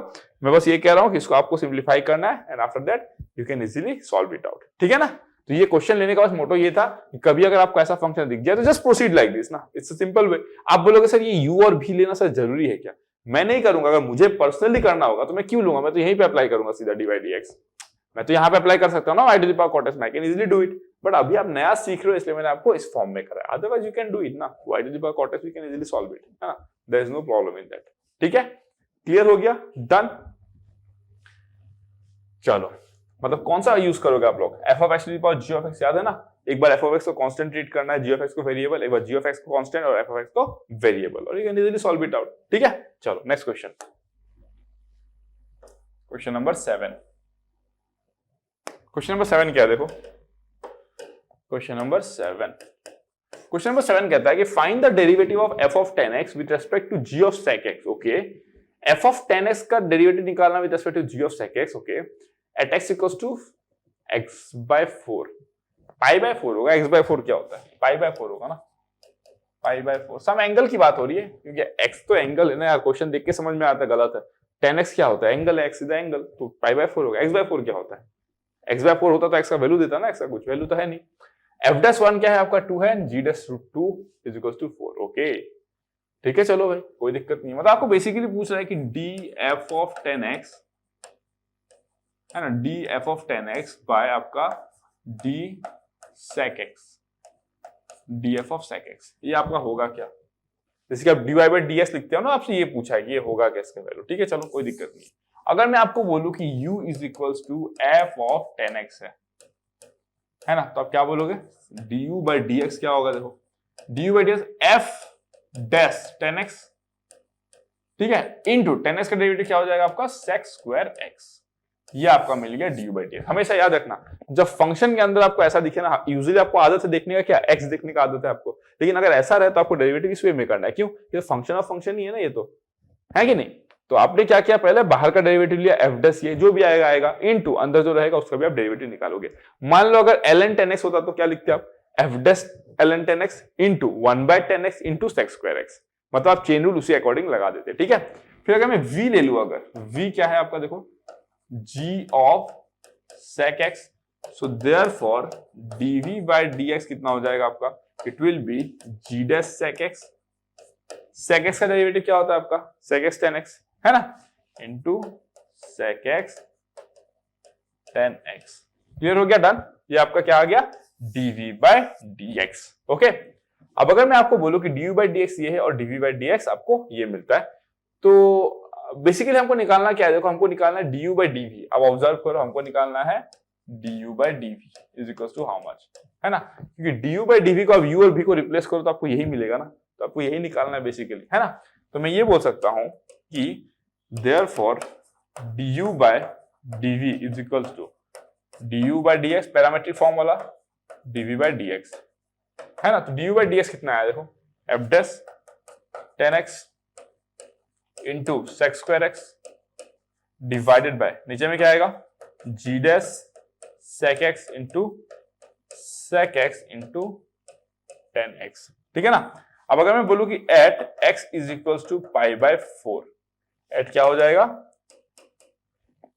मैं बस ये कह रहा हूं कि इसको आपको सिंप्लीफाई करना है, and after that you can easily solve it out, ठीक है ना। तो ये क्वेश्चन लेने का बस मोटो ये था कि कभी अगर आपको ऐसा फंक्शन दिख जाए तो जस्ट प्रोसीड लाइक दिस ना, इट्स अ सिंपल वे। आप बोलोगे सर ये u और v लेना सर जरूरी है क्या, मैं नहीं करूंगा, अगर मुझे पर्सनली करना होगा तो मैं क्यों लूंगा, मैं तो यहीं पे अप्लाई करूंगा सीधा dy dx, मैं तो यहाँ पे अप्लाई कर सकता हूँ ना, y to the power cot x, I can easily do it. But अभी आप नया सीख रहे हो इसलिए मैंने आपको इस फॉर्म में करा है, otherwise you can do it ना, y to the power cot x we can easily solve it, है ना, there is no problem in that, ठीक है। क्लियर हो गया, डन। चलो, मतलब कौन सा यूज करोगे आप लोग, f of x to the power g of x, याद है ना, एक बार f of x को कांस्टेंट ट्रीट करना है, g of x को वेरिएबल, एक बार g of x को कांस्टेंट और f of x को वेरिएबल, और you can easily solve it out, ठीक है। चलो next question, question number 7। Question number 7 क्या है, देखो क्वेश्चन नंबर 7 कहता है कि find the derivative of f of 10x with respect to g of sec x, okay. f of 10x का डेरिवेटिव निकालना with respect to g of sec x, okay, at x equals to x by 4, pi by 4 होगा, x by 4 क्या होता है, पाई बाय 4 होगा ना, पाई बाय 4, सम एंगल की बात हो रही है, क्योंकि x तो एंगल है ना यार, क्वेश्चन देख के समझ में आता है, गलत है, 10x क्या होता है, एंगल है, x इज द एंगल, तो पाई बाय 4 होगा। x by 4 क्या होता है, x by 4 होता तो x का वैल्यू देता ना, x का कुछ वैल्यू तो है नहीं। f'1 क्या है आपका 2 है, g'2 is equal to 4, okay, ठीक है, चलो भाई कोई दिक्कत नहीं, मतलब आपको बेसिकली पूछ रहा है कि df of 10x, है ना, df of 10x बाय आपका d sec x, df of sec x, ये आपका होगा क्या, जैसे कि आप dy by dx लिखते हो ना, आपसे ये पूछा है कि ये होगा क्या इसका वैल्यू, ठीक है, चलो कोई दिक्कत नहीं। अगर मैं आपको बोलूं कि u is equals to f of 10x है ना, तो आप क्या बोलोगे, du by dx क्या होगा, देखो du by dx f dash 10x, ठीक है, इनटू 10x का डेरिवेटिव क्या हो जाएगा आपका sec स्क्वायर x, ये आपका मिल गया du by dx। हमेशा याद रखना, जब फंक्शन के अंदर आपको ऐसा दिखे ना, यूजुअली आपको आदत है देखने का क्या, x देखने का आदत है आपको, लेकिन अगर ऐसा रहे तो आपको डेरिवेटिव इस वे में करना है, क्यों, ये फंक्शन ऑफ फंक्शन ही है ना, ये तो है कि नहीं। तो आपने क्या किया, पहले बाहर का डेरिवेटिव लिया f डैश, ये जो भी आएगा इनटू अंदर जो रहेगा उसका भी आप डेरिवेटिव निकालोगे। मान लो अगर ln 10x होता तो क्या लिखते आप, f dash ln 10x into 1 by 10x into sec square x, मतलब आप चेन रूल उसी अकॉर्डिंग लगा देते, ठीक है। फिर अगर मैं v ले लूं, अगर v क्या है आपका, देखो g of sec x, so therefore dv by dx कितना हो जाएगा आपका, it will be g dash sec x, sec x का डेरिवेटिव क्या होता है आपका सेक एक्स टेन एक्स है ना, into sec x tan x. Clear हो गया, डन। ये आपका क्या आ गया dv बाय dx। ओके, अब अगर मैं आपको बोलूं कि du बाय dx ये है और dv बाय dx आपको ये मिलता है, तो बेसिकली हमको निकालना क्या है, देखो हमको निकालना है du बाय dv। अब ऑब्जर्व करो, हमको निकालना है du by dv is equal to how much, है ना, क्योंकि du बाय dv को अब u और v को रिप्लेस करो तो आपको यही मिलेगा ना, तो आपको यही निकालना है बेसिकली, है ना। तो मैं ये बोल सकता हूं कि therefore du by dv is equal to du by dx parametric form वाला dv बाय dx, है ना। तो du बाय dx कितना आया देखो, f dash 10x into sec square x divided by नीचे में क्या आएगा g dash sec x into sec x into 10x, ठीक है ना। अब अगर मैं बोलूं कि at x is equal to pi by 4, at क्या हो जाएगा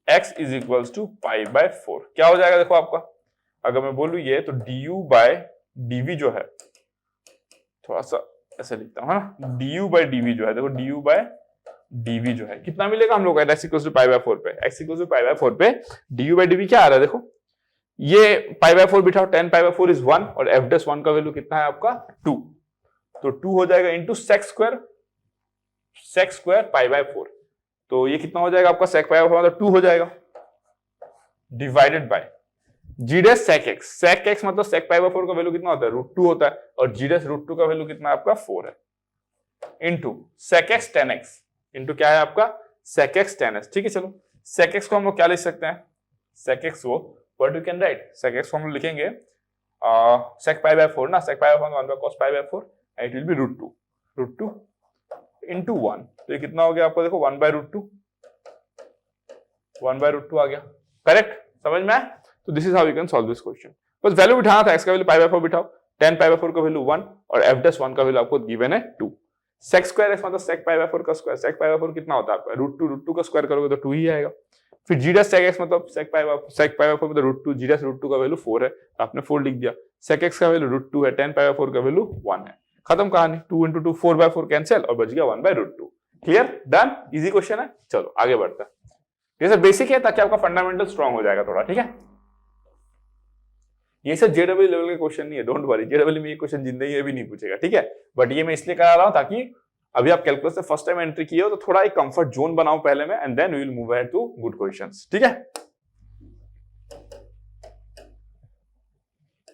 x is equal to pi by 4, क्या हो जाएगा देखो आपका, अगर मैं बोलूं ये तो du बाय dv जो है, थोड़ा सा ऐसे लिखता हूं, है ना, du बाय dv जो है, देखो du बाय dv जो है कितना मिलेगा हम लोग को, x equal to pi by 4 पे, x equal to pi by 4 पे du बाय dv क्या आ रहा है देखो, ये पाई बाय 4 बिठाओ, 10 पाई बाय 4 इज 1 और f डैश 1 का वैल्यू कितना है आपका 2, तो 2 हो जाएगा into sec square pi by 4, तो ये कितना हो जाएगा आपका सेक पाई बाय 4 मतलब 2 हो जाएगा, divided by g dash sec x मतलब सेक पाई बाय 4 का वैल्यू कितना होता है √2 होता है, और जी डैश √2 का वैल्यू कितना है आपका 4 है, into sec x 10x into क्या है आपका सेक एक्स 10x, ठीक है। चलो सेक एक्स को हम लोग क्या लिख सकते हैं, सेक एक्स को what you can write, sec x को हम लोग लिखेंगे सेक पाई बाय 4 ना, sec pi by 4 1 by cos pi by 4, it will be √2 into 1, तो ये कितना हो गया आपको देखो 1 बाय √2 आ गया, करेक्ट, समझ में आया। तो this is how you can solve this question, बस वैल्यू बिठाना था, x का value pi by 4 बिठाओ, 10 pi by 4 का वैल्यू 1 और f डैश 1 का वैल्यू आपको गिवन है 2, सेक स्क्वायर x मतलब सेक पाई बाय 4 का स्क्वायर, सेक पाई बाय 4 कितना होता है आपका √2 का स्क्वायर करोगे तो 2 ही आएगा, फिर g डैश सेक x मतलब सेक पाई बाय 4 मतलब √2, g डैश √2 का वैल्यू 4 है, आपने 4 लिख दिया, सेक x का वैल्यू √2 है, 10 पाई बाय 4 का वैल्यू 1 है, खत्म कहानी, 2 इंटू 2 4 बाय 4 कैंसिल और बच गया 1 by √2, clear, done, easy question है। चलो आगे बढ़ते हैं, ये सब बेसिक है ताकि आपका फंडामेंटल स्ट्रांग हो जाएगा थोड़ा, ठीक है। ये सब जेडब्ल्यू लेवल के क्वेश्चन नहीं है, डोंट वरी, जेडब्ल्यू में ये क्वेश्चन जिंदगी में भी नहीं पूछेगा, ठीक है, बट ये मैं इसलिए करा रहा हूं ताकि अभी आप कैलकुलस से फर्स्ट टाइम एंट्री किए हो तो थोड़ा एक कंफर्ट जोन बनाओ पहले में, and then we will move ahead to good questions, ठीक है।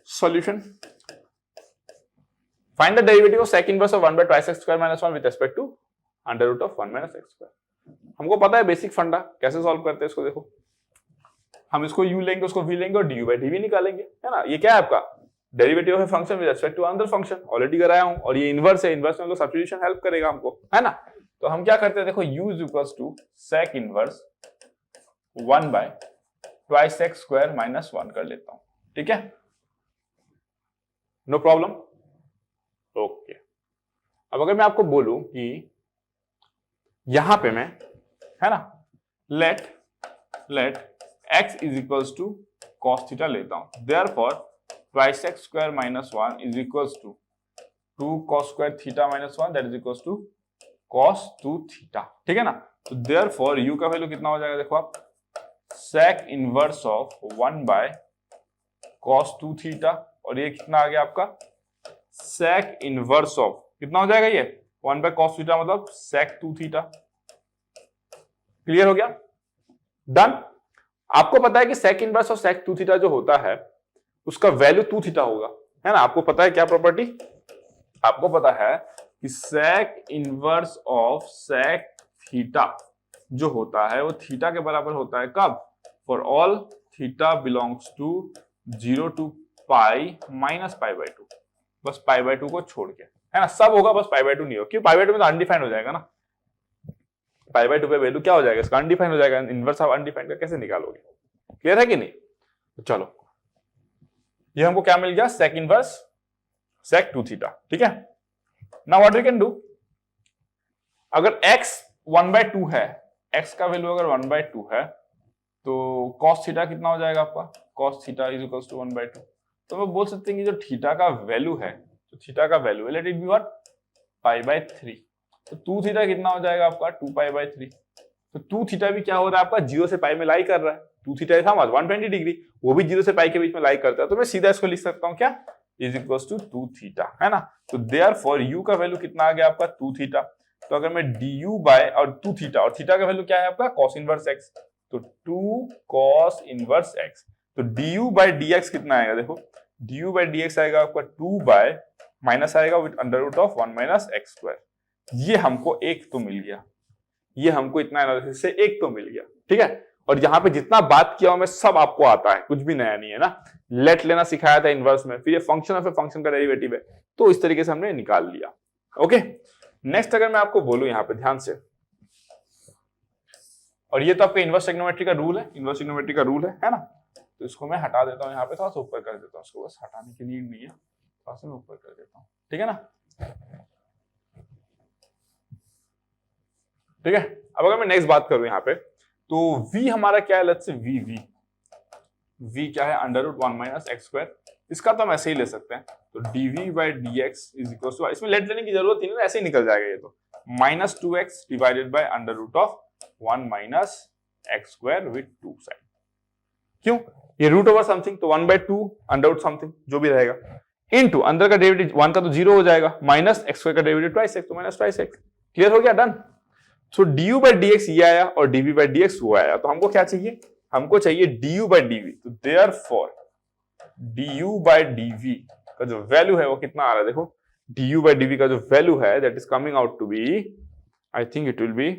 Solution, find the derivative of sec inverse of 1 by twice x square minus 1 with respect to under root of 1 minus x square. हमको पता है बेसिक फंडा कैसे सॉल्व करते हैं इसको, देखो हम इसको u लेंगे उसको v लेंगे और du बाय dv निकालेंगे, है ना। ये क्या है आपका derivative of function with respect to another function, already कराया हूं, और ये इनवर्स है, इनवर्स में तो सब्स्टिट्यूशन हेल्प करेगा हमको, है ना। तो हम क्या करते हैं देखो, u is equals to sec inverse 1 by twice x square minus 1 कर लेता हूं, ठीक है, नो प्रॉब्लम, ओके। अब अगर मैं आपको बोलूं कि यहां पे मैं, है ना, let x is equals to cos theta लेता हूं, therefore twice x square minus 1 is equals to 2 cos square theta minus 1 that is equals to cos 2 theta, ठीक है ना। तो देयरफॉर u का वैल्यू कितना हो जाएगा देखो आप, sec inverse of 1 by cos 2 theta, और ये कितना आ गया आपका sec इनवर्स ऑफ कितना हो जाएगा ये 1 बाय cos थीटा मतलब sec 2 थीटा, क्लियर हो गया, डन। आपको पता है कि sec inverse of sec 2 theta जो होता है उसका वैल्यू 2 थीटा होगा, है ना। आपको पता है क्या प्रॉपर्टी, आपको पता है कि sec inverse of sec theta जो होता है वो थीटा के बराबर होता है कब, for all theta belongs to 0 to pi minus pi by 2, बस पाई बाय 2 को छोड़ के, है ना, सब होगा बस पाई बाय 2 नहीं हो, क्यों पाई बाय 2 में तो अनडिफाइंड हो जाएगा ना, पाई बाय 2 पे वैल्यू क्या हो जाएगा इसका अनडिफाइंड हो जाएगा, इनवर्स ऑफ अनडिफाइंड का कैसे निकालोगे, क्लियर है कि नहीं। तो चलो ये हमको क्या मिल गया, सेक इनवर्स सेक 2 थीटा, ठीक है। Now what we can do, अगर x 1 बाय 2 है, x का वैल्यू अगर 1 बाय 2 है तो cos थीटा कितना हो जाएगा आपका, cos theta is equals to 1 by 2, तो मैं बोल सकते हैं कि जो थीटा का वैल्यू है तो थीटा का वैल्यू है लेट इट बी व्हाट π/3। तो 2 थीटा कितना हो जाएगा आपका 2π/3। तो 2 थीटा भी क्या हो रहा है आपका 0 से पाई में लाई कर रहा है। 2 theta is how much 120 degree, वो भी 0 से पाई के बीच में लाई करता है। तो मैं सीधा इसको लिख सकता हूं क्या इज इक्वल्स टू 2 थीटा, है ना। तो देयरफॉर u का वैल्यू कितना आ गया आपका 2 थीटा। तो अगर मैं du बाय और 2 थीटा, और थीटा का वैल्यू क्या है आपका cos इनवर्स x, तो 2 cos इनवर्स x। तो du बाय dx कितना आएगा, देखो du बाय dx आएगा आपका 2 बाय माइनस आएगा with under root of 1 minus x square. ये हमको एक तो मिल गया, ये हमको इतना एनालिसिस से एक तो मिल गया, ठीक है। और यहाँ पे जितना बात किया मैं सब आपको आता है, कुछ भी नया नहीं है ना। लेट लेना सिखाया था इनवर्स में, फिर ये फंक्शन ऑफ ए फंक्शन का डेरिवेटिव है, तो इस तरीके से हमने निकाल लिया। ओके, नेक्स्ट अगर मैं आपको बोलूं यहाँ पे ध्यान से, और ये तो आपका इनवर्स ट्रिग्नोमेट्री का रूल है, इनवर्स ट्रिग्नोमेट्री का रूल है ना। तो इसको मैं हटा देता हूँ यहाँ पे, थोड़ा सा ऊपर कर देता हूँ इसको, बस हटाने की नीड नहीं है, थोड़ा सा मैं ऊपर कर देता हूँ, ठीक है ना। ठीक है, अब अगर मैं नेक्स्ट बात करूं यहाँ पे, तो v हमारा क्या है, लेट्स से v क्या है under root 1 minus x square. इसका तो हम ऐसे ही ले सकते हैं, तो dv by dx is equal to, इसमें लेट लेने की जरूरत ही नहीं, ऐसे ही निकल जाएगा ये तो, minus 2x divided by under root of 1 minus x square with 2 sign. क्यों, ये रूट ओवर समथिंग, तो 1/2 अंडर रूट समथिंग जो भी रहेगा, इनटू अंदर का डेरिवेटिव 1 का तो 0 हो जाएगा, माइनस एक्स स्क्वायर का डेरिवेटिव ट्वाइस एक्स, तो माइनस ट्वाइस एक्स। क्लियर हो गया, done. So du by dx ये आया और dv बाई dx वो आया, तो हमको क्या चाहिए, हमको चाहिए du बाई dv। तो देयरफॉर du बाई dv का जो वैल्यू है वो कितना आ रहा है, देखो du बाई dv का जो वैल्यू है that is coming out to be, I think it will be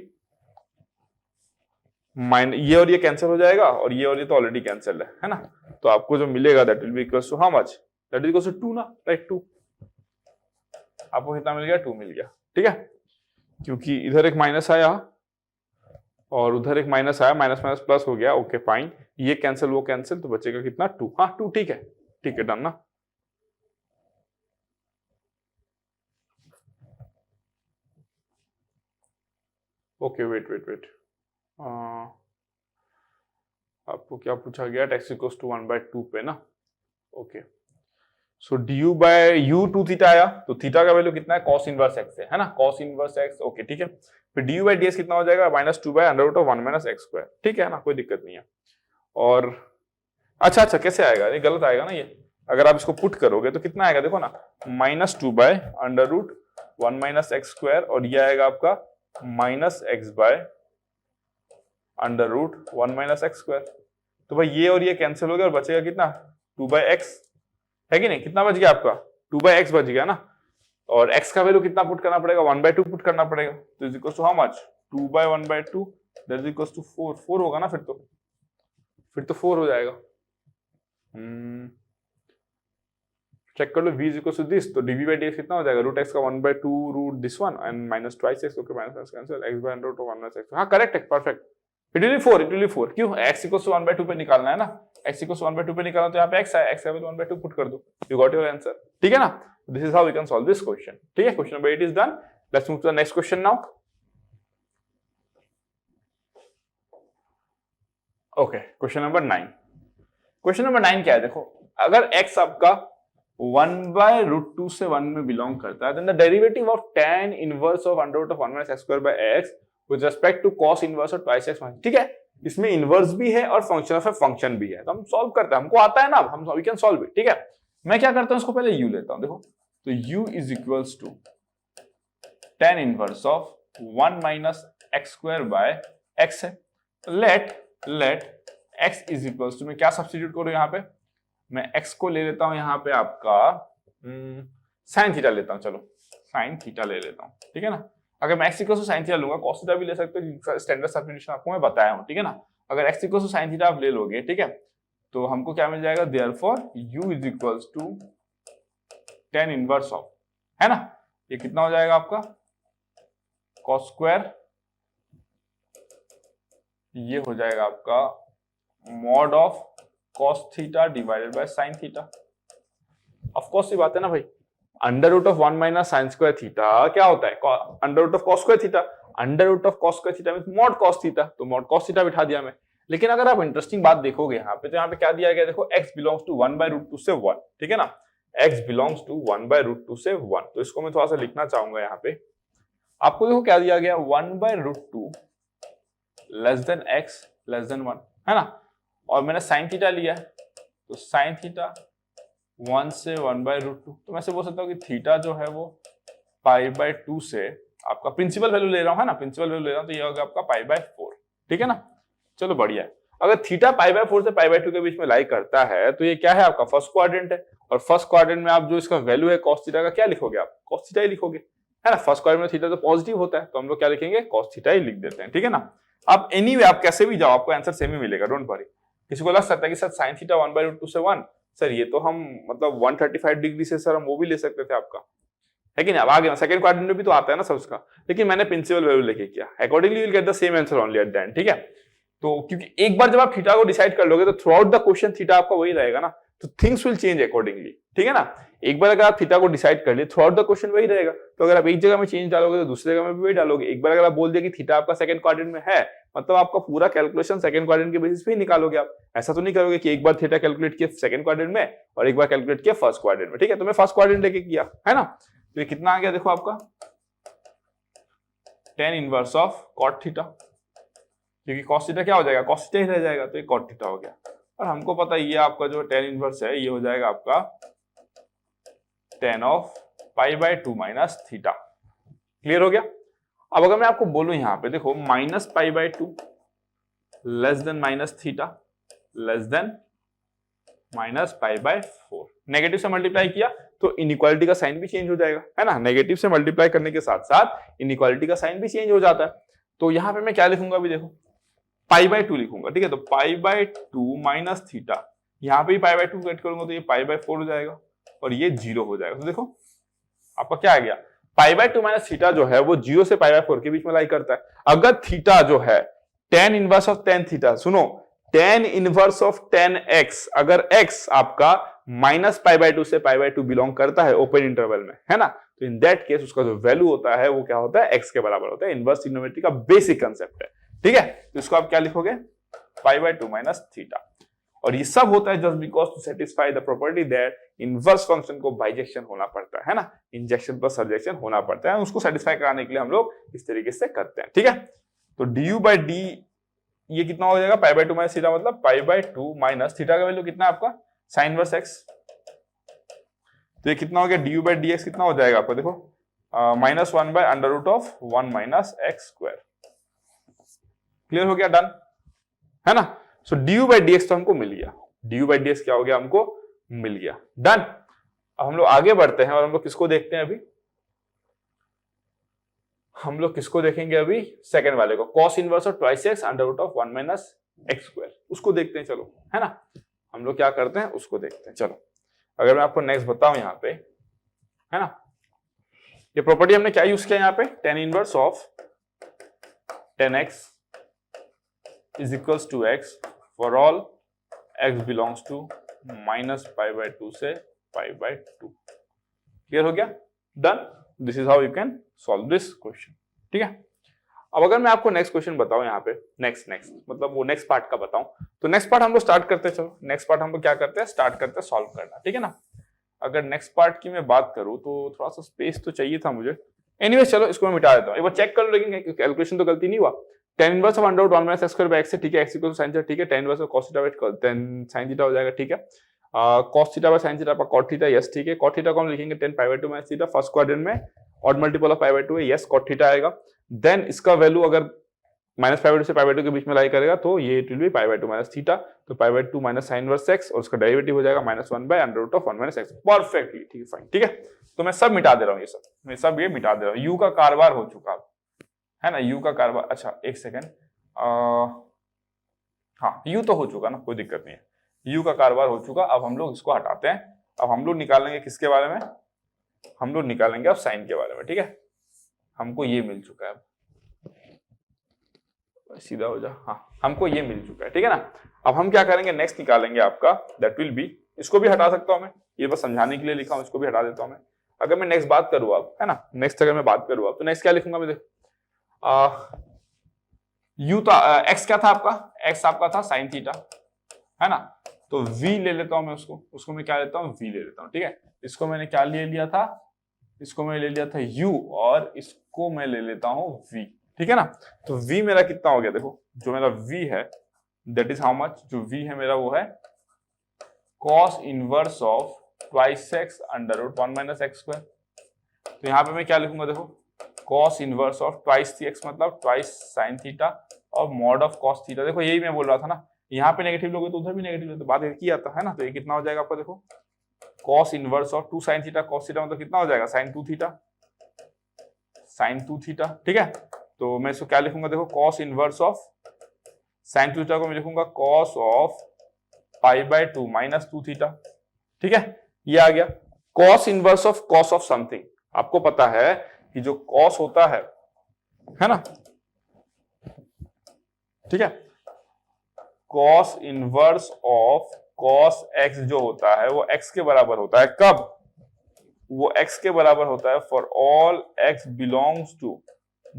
ये और ये कैंसिल हो जाएगा, और ये तो ऑलरेडी कैंसिल है ना। तो आपको जो मिलेगा that will be equal to how much, that is equal to 2 ना, राइट 2। आपको कितना मिल गया, 2 मिल गया, ठीक है। क्योंकि इधर एक माइनस आया और उधर एक माइनस आया, माइनस माइनस प्लस हो गया, ओके फाइन, ये कैंसिल वो कैंसिल, तो बचेगा कितना 2, हाँ 2, ठीक है डन ना। ओके वेट आपको क्या पूछा गया, x इक्वल्स टू 1/2 पे ना। ओके, सो du बाय u 2 थीटा आया, तो थीटा का वैल्यू कितना है cos इनवर्स x है ना, cos इनवर्स x, ओके ठीक है। फिर du बाय ds कितना हो जाएगा, -2 by under root of 1 minus x square, ठीक है ना, कोई दिक्कत नहीं है। और अच्छा कैसे आएगा, ये गलत आएगा ना, ये अगर आप इसको पुट करोगे तो कितना आएगा, देखो ना, -2 by under root 1 minus x square, और ये आएगा आपका -x by under root 1 minus x square. तो भाई ये और ये कैंसिल हो गया और बचेगा कितना 2/x, है कि नहीं, कितना बच गया आपका 2/x बच गया ना। और x का वैल्यू कितना पुट करना पड़ेगा, 1/2 पुट करना पड़ेगा, तो is equal to how much 2/1/2, that is equal to 4 होगा ना, फिर तो 4 हो जाएगा। चेक कर लो, v is equal to this, तो dv बाय dx कितना हो जाएगा, रूट x का 1/2 root this one and minus twice x, okay minus cancel, x by under root 1 minus x, हाँ करेक्ट है, परफेक्ट। इट विल बी 4, क्यों, x इक्वल टू 1/2 पे निकालना है ना, x इक्वल टू 1/2 पे निकालना, तो यहाँ पे x है, x का वैल्यू 1/2 पुट कर दो, यू गॉट योर आंसर, ठीक है ना। This is how we can solve this question, ठीक है। Question number 8 is done, let's move to the next question now. Okay, question number 9। Question number 9 क्या है, देखो अगर x आपका 1/√2 से 1 में बिलोंग करता है, then the derivative of tan inverse of under root of 1 minus x square by x with respect to cos inverse of twice x, ठीक है। इसमें इनवर्स भी है और फंक्शन ऑफ ए फंक्शन भी है, तो हम सॉल्व करते हैं, हमको आता है ना, हम वी कैन सॉल्व इट, ठीक है। मैं क्या करता हूं, इसको पहले u लेता हूं, देखो तो u is equals to tan inverse of 1 minus x square by x है। Let x is equals to, मैं क्या सब्स्टिट्यूट करूं यहाँ पे, मैं x को ले लेता हूं यहाँ पे आपका साइन थीटा लेता हूं, चलो साइन थीटा ले लेता हूं, ठीक है ना। अगर मैं x equal to sine theta लूंगा, cos थीटा भी ले सकते हो, स्टैंडर्ड सब्स्टिट्यूशन आपको मैं बताया हूं, ठीक है ना। अगर x equal to sine theta आप ले लोगे, ठीक है, तो हमको क्या मिल जाएगा, therefore u is equals to tan inverse of, है ना, ये कितना हो जाएगा आपका cos स्क्वायर, ये हो जाएगा आपका mod of cos theta divided by sin theta. Of course ये बात है ना भाई, under root of 1 minus sine square theta क्या होता है, under root of cos square theta, under root of cos square theta means mod cos theta, तो मॉड cos थीटा बिठा दिया मैं। लेकिन अगर आप इंटरेस्टिंग बात देखोगे यहाँ पे, तो यहाँ पे क्या दिया गया, देखो x बिलोंग्स टू 1/√2 से 1, ठीक है ना। x बिलोंग्स टू 1/√2 से 1। तो इसको मैं थोड़ा सा लिखना चाहूंगा यहाँ पे। आपको देखो क्या दिया गया, 1/√2 less than x less than 1, है ना। और मैंने साइन थीटा लिया है, तो साइन थीटा 1 से 1/√2। तो मैं से बोल सकता हूँ कि थीटा जो है वो π/2 से आपका प्रिंसिपल वैल्यू ले रहा हूँ, है ना, प्रिंसिपल वैल्यू ले रहा हूँ, तो ये होगा आपका π/4। ठीक है ना, चलो बढ़िया है। अगर थीटा π/4 से π/2 के बीच में लाई करता है तो ये क्या है, आपका फर्स्ट क्वाड्रेंट है। और फर्स्ट क्वाड्रेंट में आप जो इसका वैल्यू है cos थीटा का, क्या लिखोगे आप, cos थीटा ही लिखोगे, है ना। फर्स्ट क्वाड्रेंट में थीटा तो पॉजिटिव होता है, तो हम लोग क्या लिखेंगे, cos थीटा ही लिख देते हैं। ठीक है ना। अब एनीवे आप कैसे भी जाओ आपको आंसर सेम ही मिलेगा, डोंट वरी। किसी को लग सकता है कि सर sin थीटा 1/√2 से 1, सर ये तो हम मतलब 135 डिग्री से सर हम वो भी ले सकते थे आपका, है कि नहीं। अब आगे सेकंड क्वाड्रेंट में भी तो आता है ना सब उसका, लेकिन मैंने प्रिंसिपल वैल्यू लेके किया, accordingly you will get the same answer only at the end. ठीक है, तो क्योंकि एक बार जब आप थीटा को डिसाइड कर लोगे तो through out the question theta आपका वही रहेगा ना, तो थिंग्स विल चेंज अकॉर्डिंगली। ठीक है ना, एक बार अगर आप थीटा को डिसाइड कर लिए थ्रू आउट द क्वेश्चन वही रहेगा, तो अगर आप एक जगह में चेंज डालोगे तो दूसरी जगह में भी वही डालोगे। एक बार अगर आप बोल दिया कि थीटा आपका सेकंड क्वाड्रेंट में है, मतलब आपका पूरा कैलकुलेशन सेकंड क्वाड्रेंट के बेसिस पे ही निकालोगे आप। ऐसा तो नहीं करोगे कि एक बार थीटा कैलकुलेट किया सेकंड क्वाड्रेंट में और एक बार कैलकुलेट किया फर्स्ट क्वाड्रेंट में। ठीक है, तो मैं फर्स्ट क्वाड्रेंट लेके किया, है ना। तो ये कितना आ गया देखो आपका, tan inverse of cot theta, क्योंकि cos थीटा क्या हो जाएगा, cos थीटा ही रह जाएगा, तो ये cot थीटा हो गया। और हमको पता है ये आपका जो tan इनवर्स है ये हो जाएगा आपका tan of π/2 minus theta. Clear हो गया। अब अगर मैं आपको बोलूं यहाँ पे देखो minus π/2 less than minus theta less than minus π/4, negative से मल्टीप्लाई किया तो इनइक्वालिटी का साइन भी चेंज हो जाएगा, है ना। नेगेटिव से मल्टीप्लाई करने के साथ साथ इनइक्वालिटी का साइन भी चेंज हो जाता है। तो यहाँ पे मैं क्या लिखूंगा, अभी देखो π/2 लिखूंगा। ठीक है, तो π/2 माइनस थीटा, यहाँ पे π/2 कट करूंगा तो ये π/4 हो जाएगा और ये 0 हो जाएगा। तो देखो आपका क्या आ गया, π/2 माइनस थीटा जो है वो 0 से π/4 के बीच में लाई करता है। अगर थीटा जो है tan inverse of tan theta, सुनो tan inverse of tan x, अगर x आपका माइनस π/2 से π/2 बिलोंग करता है ओपन इंटरवल में, है ना, तो इन दैट केस उसका जो वैल्यू होता है वो क्या होता है, x के बराबर होता है। इनवर्स ट्रिग्नोमेट्री का बेसिक कंसेप्ट है। ठीक है, तो इसको आप क्या लिखोगे, π/2 माइनस थीटा। और ये सब होता है just because to satisfy the property that inverse function को बाइजेक्शन होना पड़ता है ना, इंजेक्शन प्लस सबजेक्शन होना पड़ता है। उसको सेटिस्फाई कराने के लिए हम लोग इस तरीके से करते हैं। ठीक है, तो du/d ये कितना हो जाएगा, π/2 माइनस थीटा, मतलब π/2 माइनस थीटा का वैल्यू कितना है आपका साइन इनवर्स x, तो ये कितना हो गया, du/dx कितना हो जाएगा आपको देखो -1/√1 माइनस x स्क्वायर। क्लियर हो गया, डन, है ना। सो du/dx तो हमको मिल गया, du/dx क्या हो गया, हमको मिल गया, डन। अब हम लोग आगे बढ़ते हैं और हम लोग किसको देखते हैं अभी, हम लोग किसको देखेंगे अभी, सेकंड वाले को, cos inverse of twice x √1 minus x square, उसको देखते हैं। चलो, है ना, हम लोग क्या करते हैं उसको देखते हैं। चलो, अगर मैं आपको नेक्स्ट बताऊं यहाँ पे, है ना, ये प्रॉपर्टी हमने क्या यूज किया यहाँ पे, tan inverse of tan x is equals to x for all x belongs to minus π/2 से π/2। क्लियर हो गया, done. This is how you can solve this question. ठीक है, अब अगर मैं आपको नेक्स्ट क्वेश्चन बताऊं यहाँ पे, नेक्स्ट मतलब वो नेक्स्ट पार्ट का बताऊं, तो नेक्स्ट पार्ट हम लोग स्टार्ट करते हैं। चलो, नेक्स्ट पार्ट हम लोग क्या करते हैं, स्टार्ट करते हैं सॉल्व करना। ठीक है ना। अगर नेक्स्ट पार्ट की मैं बात करूं तो थोड़ा सा स्पेस तो चाहिए था मुझे। एनीवे चलो इसको मैं मिटा देता हूं, एक बार चेक कर लो, लेकिन कैलकुलेशन तो गलती नहीं हुआ। tan inverse of √1 minus x square by x से, ठीक है, x equal to sin theta, ठीक है, tan inverse of cos theta by tan sin theta हो जाएगा। ठीक है, cos theta by sin theta पर cot थीटा, यस, ठीक है। cot थीटा को हम लिखेंगे tan π/2 minus theta, first quadrant में ऑड मल्टीपल ऑफ π/2 है, यस, cot थीटा आएगा। देन इसका वैल्यू अगर माइनस π/2 से π/2 के बीच में लाई करेगा तो ये it will be π/2 minus theta, तो π/2 माइनस sin इनवर्स x और उसका डेरिवेटिव हो जाएगा -1/√1 माइनस x। परफेक्टली ठीक है, फाइन। ठीक है, तो मैं सब मिटा दे रहा हूँ, मैं सब ये मिटा दे रहा हूँ। u का कारबार हो चुका है ना, u का कारबार, अच्छा एक सेकेंड, हाँ u तो हो चुका ना, कोई दिक्कत नहीं है, u का कारबार हो चुका। अब हम लोग इसको हटाते हैं, अब हम लोग निकालेंगे किसके बारे में, हम लोग निकालेंगे अब साइन के बारे में। ठीक है, हमको ये मिल चुका है, सीधा हो जा, हाँ हमको ये मिल चुका है। ठीक है ना, अब हम क्या करेंगे, नेक्स्ट निकालेंगे आपका, दैट विल बी, इसको भी हटा सकता हूं मैं, ये बस समझाने के लिए लिखा हूं, इसको भी हटा देता हूं मैं। अगर मैं नेक्स्ट बात करूँ अब, है ना, नेक्स्ट अगर मैं बात करूँ अब, तो नेक्स्ट क्या लिखूंगा मैं, देखो यू था, एक्स क्या था आपका, एक्स आपका था साइन थीटा, है ना, तो v ले लेता हूं मैं उसको मैं क्या लेता हूं, v ले लेता हूं, ठीक है। इसको मैंने क्या ले लिया था, इसको मैं ले लिया था u और इसको मैं ले लेता हूं v, ठीक है ना। तो v मेरा कितना हो गया, देखो जो मेरा v है दैट इज हाउ मच, जो v है मेरा वो है cos inverse of twice x under root 1 minus x square. तो यहाँ पे मैं क्या लिखूंगा, देखो cos इनवर्स ऑफ ट्वाइस थी x मतलब ट्वाइस sin थीटा और मॉड ऑफ cos थीटा। देखो यही मैं बोल रहा था ना, यहाँ पे नेगेटिव लोगे तो उधर भी नेगेटिव लोगे तो बात एक ही आता है ना। तो ये कितना हो जाएगा आपका, देखो cos inverse of 2 sin theta, cos theta मतलब कितना हो जाएगा sin 2 थीटा, sin 2 थीटा, ठीक है। तो मैं इसको क्या लिखूंगा, देखो cos inverse of sin 2 theta को मैं लिखूंगा cos of pi by 2 minus 2 theta, ठीक है। ये आ गया cos inverse of cos of something. आपको पता है कि जो cos होता है ना, ठीक है, cos inverse of cos x जो होता है वो x के बराबर होता है, कब, वो x के बराबर होता है for all x belongs to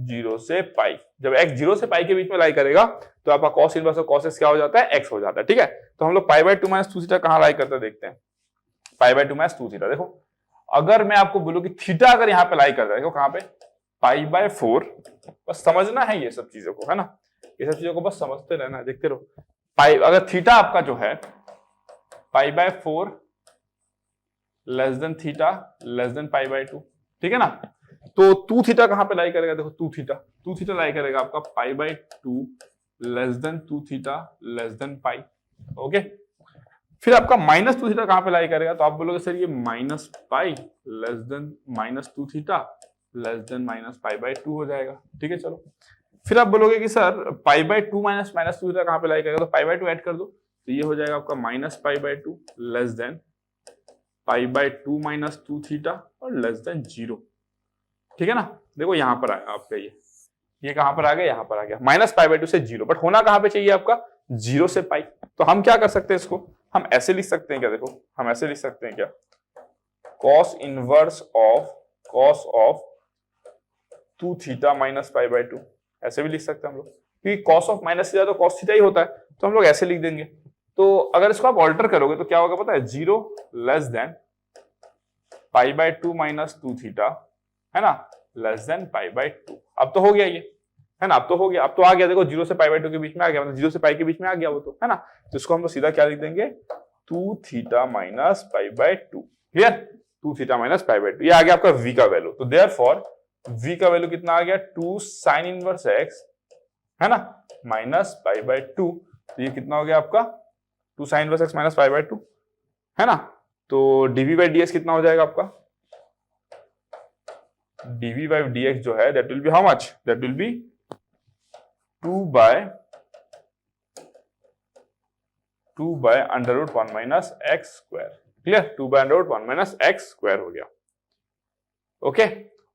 0 से पाई। जब x 0 से पाई के बीच में लाई करेगा तो आपका cos inverse of cos x क्या हो जाता है, x हो जाता है, ठीक है। तो हम लोग पाई बाय 2 माइनस 2 थीटा कहां लाई करते हैं, देखते हैं। पाई बाय 2 माइनस 2 थीटा, देखो अगर मैं आपको बोलूं कि थीटा अगर यहां पे लाई करता है, देखो कहां पे, पाई बाय 4, बस समझना है ये सब चीजों को, है ना, ये सब चीजों को बस समझते रहना है, देखते रहो। पाई अगर थीटा आपका जो है पाई by 4 less than theta less than pi by 2, ठीक है ना। तो 2 थीटा कहां पे लाई करेगा, देखो 2 थीटा लाई करेगा आपका पाई by 2 less than 2 theta less than pi, okay. फिर आपका माइनस 2 थीटा कहां पे लाई करेगा, तो आप बोलोगे सर ये minus pi less than minus 2 theta less than minus pi by 2 हो जाएगा, ठीक है। चलो फिर आप बोलोगे कि sir pi by 2 minus minus 2 theta कहां पे लाई करेगा, तो पाई बाय 2 ऐड कर दो, तो ये हो जाएगा आपका minus pi by 2 less than pi by 2 minus 2 theta और लेस देन 0, ठीक है ना। देखो यहां पर आया आपका ये कहां पर आ गया, यहां पर आ गया माइनस पाई बाय 2 से 0, बट होना कहां पे चाहिए आपका, 0 से पाई। तो हम क्या कर सकते हैं, इसको हम ऐसे लिख सकते हैं क्या, देखो हम ऐसे लिख सकते हैं क्या, cos inverse of cos of 2 theta minus pi by 2, ऐसे भी लिख सकते हैं हम लोग, क्योंकि cos ऑफ माइनस थीटा तो cos थीटा ही होता है, तो हम लोग ऐसे लिख देंगे। तो अगर इसको आप ऑल्टर करोगे तो क्या होगा पता है, 0 less than pi by 2 minus 2 theta, है ना, लेस देन पाई बाय 2। अब तो हो गया ये, है ना, अब तो हो गया, अब तो आ गया, देखो 0 से पाई बाय 2 के बीच में आ गया, मतलब 0 से पाई के बीच में आ गया वो तो, है ना। तो इसको हम लोग सीधा क्या लिख देंगे, 2 theta minus pi by 2, clear, 2 theta minus pi by 2, ये आ गया आपका v का वैल्यू। तो देयरफॉर v का वैल्यू कितना आ गया, 2 साइन इनवर्स x, है ना, माइनस पाई बाय 2, तो ये कितना हो गया आपका 2 sine inverse x minus pi by 2, है ना। तो dv बाय dx कितना हो जाएगा आपका, dv by dx जो है that will be how much, that will be 2 by under root 1 minus x square, clear, 2 by under root 1 minus x square हो गया, ओके।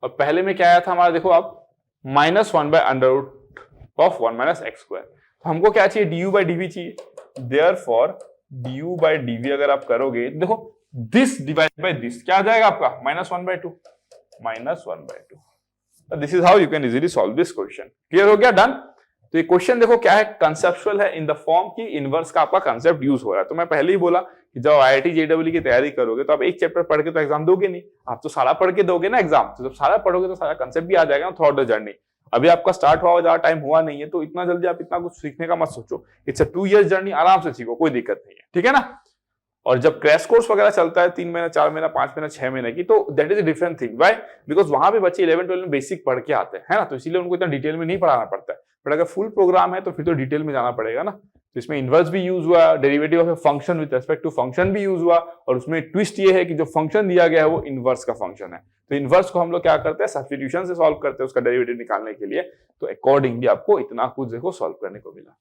और पहले में क्या आया था हमारा, देखो आप minus 1 by under root of 1 minus x square, तो हमको क्या चाहिए, du by dv चाहिए, देयरफॉर du by dv अगर आप करोगे, देखो दिस डिवाइड बाय दिस क्या आ जाएगा आपका, minus 1 by 2 minus 1 by 2। This is how you can easily solve this question, clear हो गया, डन। तो ये क्वेश्चन देखो क्या है, कंसेप्चुअल है इन द फॉर्म की इनवर्स का आपका कंसेप्ट यूज हो रहा है। तो मैं पहले ही बोला कि जब IIT JEE की तैयारी करोगे तो आप एक चैप्टर पढ़ के तो एग्जाम दोगे नहीं, आप तो सारा पढ़ के दोगे ना एग्जाम। तो जब सारा पढ़ोगे तो सारा कंसेप्ट भी आ जाएगा थ्रू आउट द जर्नी। अभी आपका स्टार्ट हुआ, ज्यादा टाइम हुआ नहीं है, तो इतना जल्दी आप इतना कुछ सीखने का मत सोचो। इट्स अ 2 years जर्नी, आराम से सीखो, कोई दिक्कत नहीं है, ठीक है ना। और जब क्रैश कोर्स वगैरह चलता है 3 महीना 4 महीना 5 महीना 6 महीने की, तो that is a different thing, why, because वहां पे बच्चे 11 12 में बेसिक पढ़ के आते हैं, है ना, तो इसीलिए उनको इतना डिटेल में नहीं पढ़ाना पड़ता है। बट अगर फुल प्रोग्राम है तो फिर तो डिटेल में जाना पड़ेगा ना। तो इसमें इनवर्स भी यूज हुआ, derivative of a function with respect to function भी यूज हुआ, और उसमें ट्विस्ट ये है कि जो फंक्शन दिया गया है वो इनवर्स का फंक्शन है। तो इनवर्स को हम लोग क्या करते हैं, सब्स्टिट्यूशन से सॉल्व करते हैं उसका डेरिवेटिव निकालने के लिए। तो अकॉर्डिंगली आपको इतना कुछ देखो सॉल्व करने को मिला,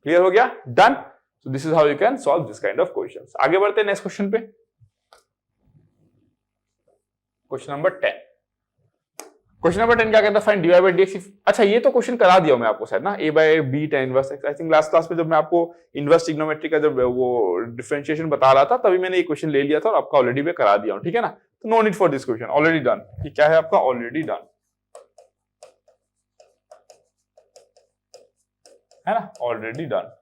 क्लियर हो गया, done. So this is how you can solve this kind of questions. आगे बढ़ते हैं नेक्स्ट क्वेश्चन पे, क्वेश्चन नंबर 10। क्वेश्चन नंबर 10 क्या कहता है, फाइंड dy by dx। अच्छा ये तो क्वेश्चन करा दिया मैं आपको शायद ना, a by b tan inverse x। I think last class में जब मैं आपको इनवर्स ट्रिग्नोमेट्री का जब वो डिफरेंशिएशन बता रहा था तभी मैंने ये क्वेश्चन ले लिया था और आपका ऑलरेडी मैं करा दिया हूं, ठीक है ना। तो no need for this question, already done. ये क्या है आपका, ऑलरेडी डन, है ना, ऑलरेडी डन,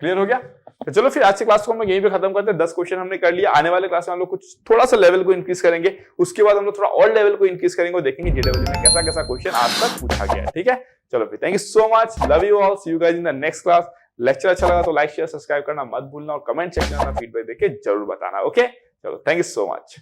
क्लियर हो गया। तो चलो फिर आज से क्लास को हम यहीं पे खत्म करते हैं। 10 क्वेश्चन हमने कर लिया। आने वाले क्लास में हम लोग कुछ थोड़ा सा लेवल को इंक्रीज करेंगे, उसके बाद हम लोग थोड़ा और लेवल को इंक्रीज करेंगे और देखेंगे जेडब्ल्यू में कैसा कैसा क्वेश्चन आज तक पूछा गया है। ठीक है, चलो फिर thank you so much, love you all, see you guys in the next class. Lecture अच्छा लगा तो लाइक शेयर सब्सक्राइब करना मत भूलना और कमेंट सेक्शन में फीडबैक देके जरूर बताना। ओके, चलो थैंक यू सो मच।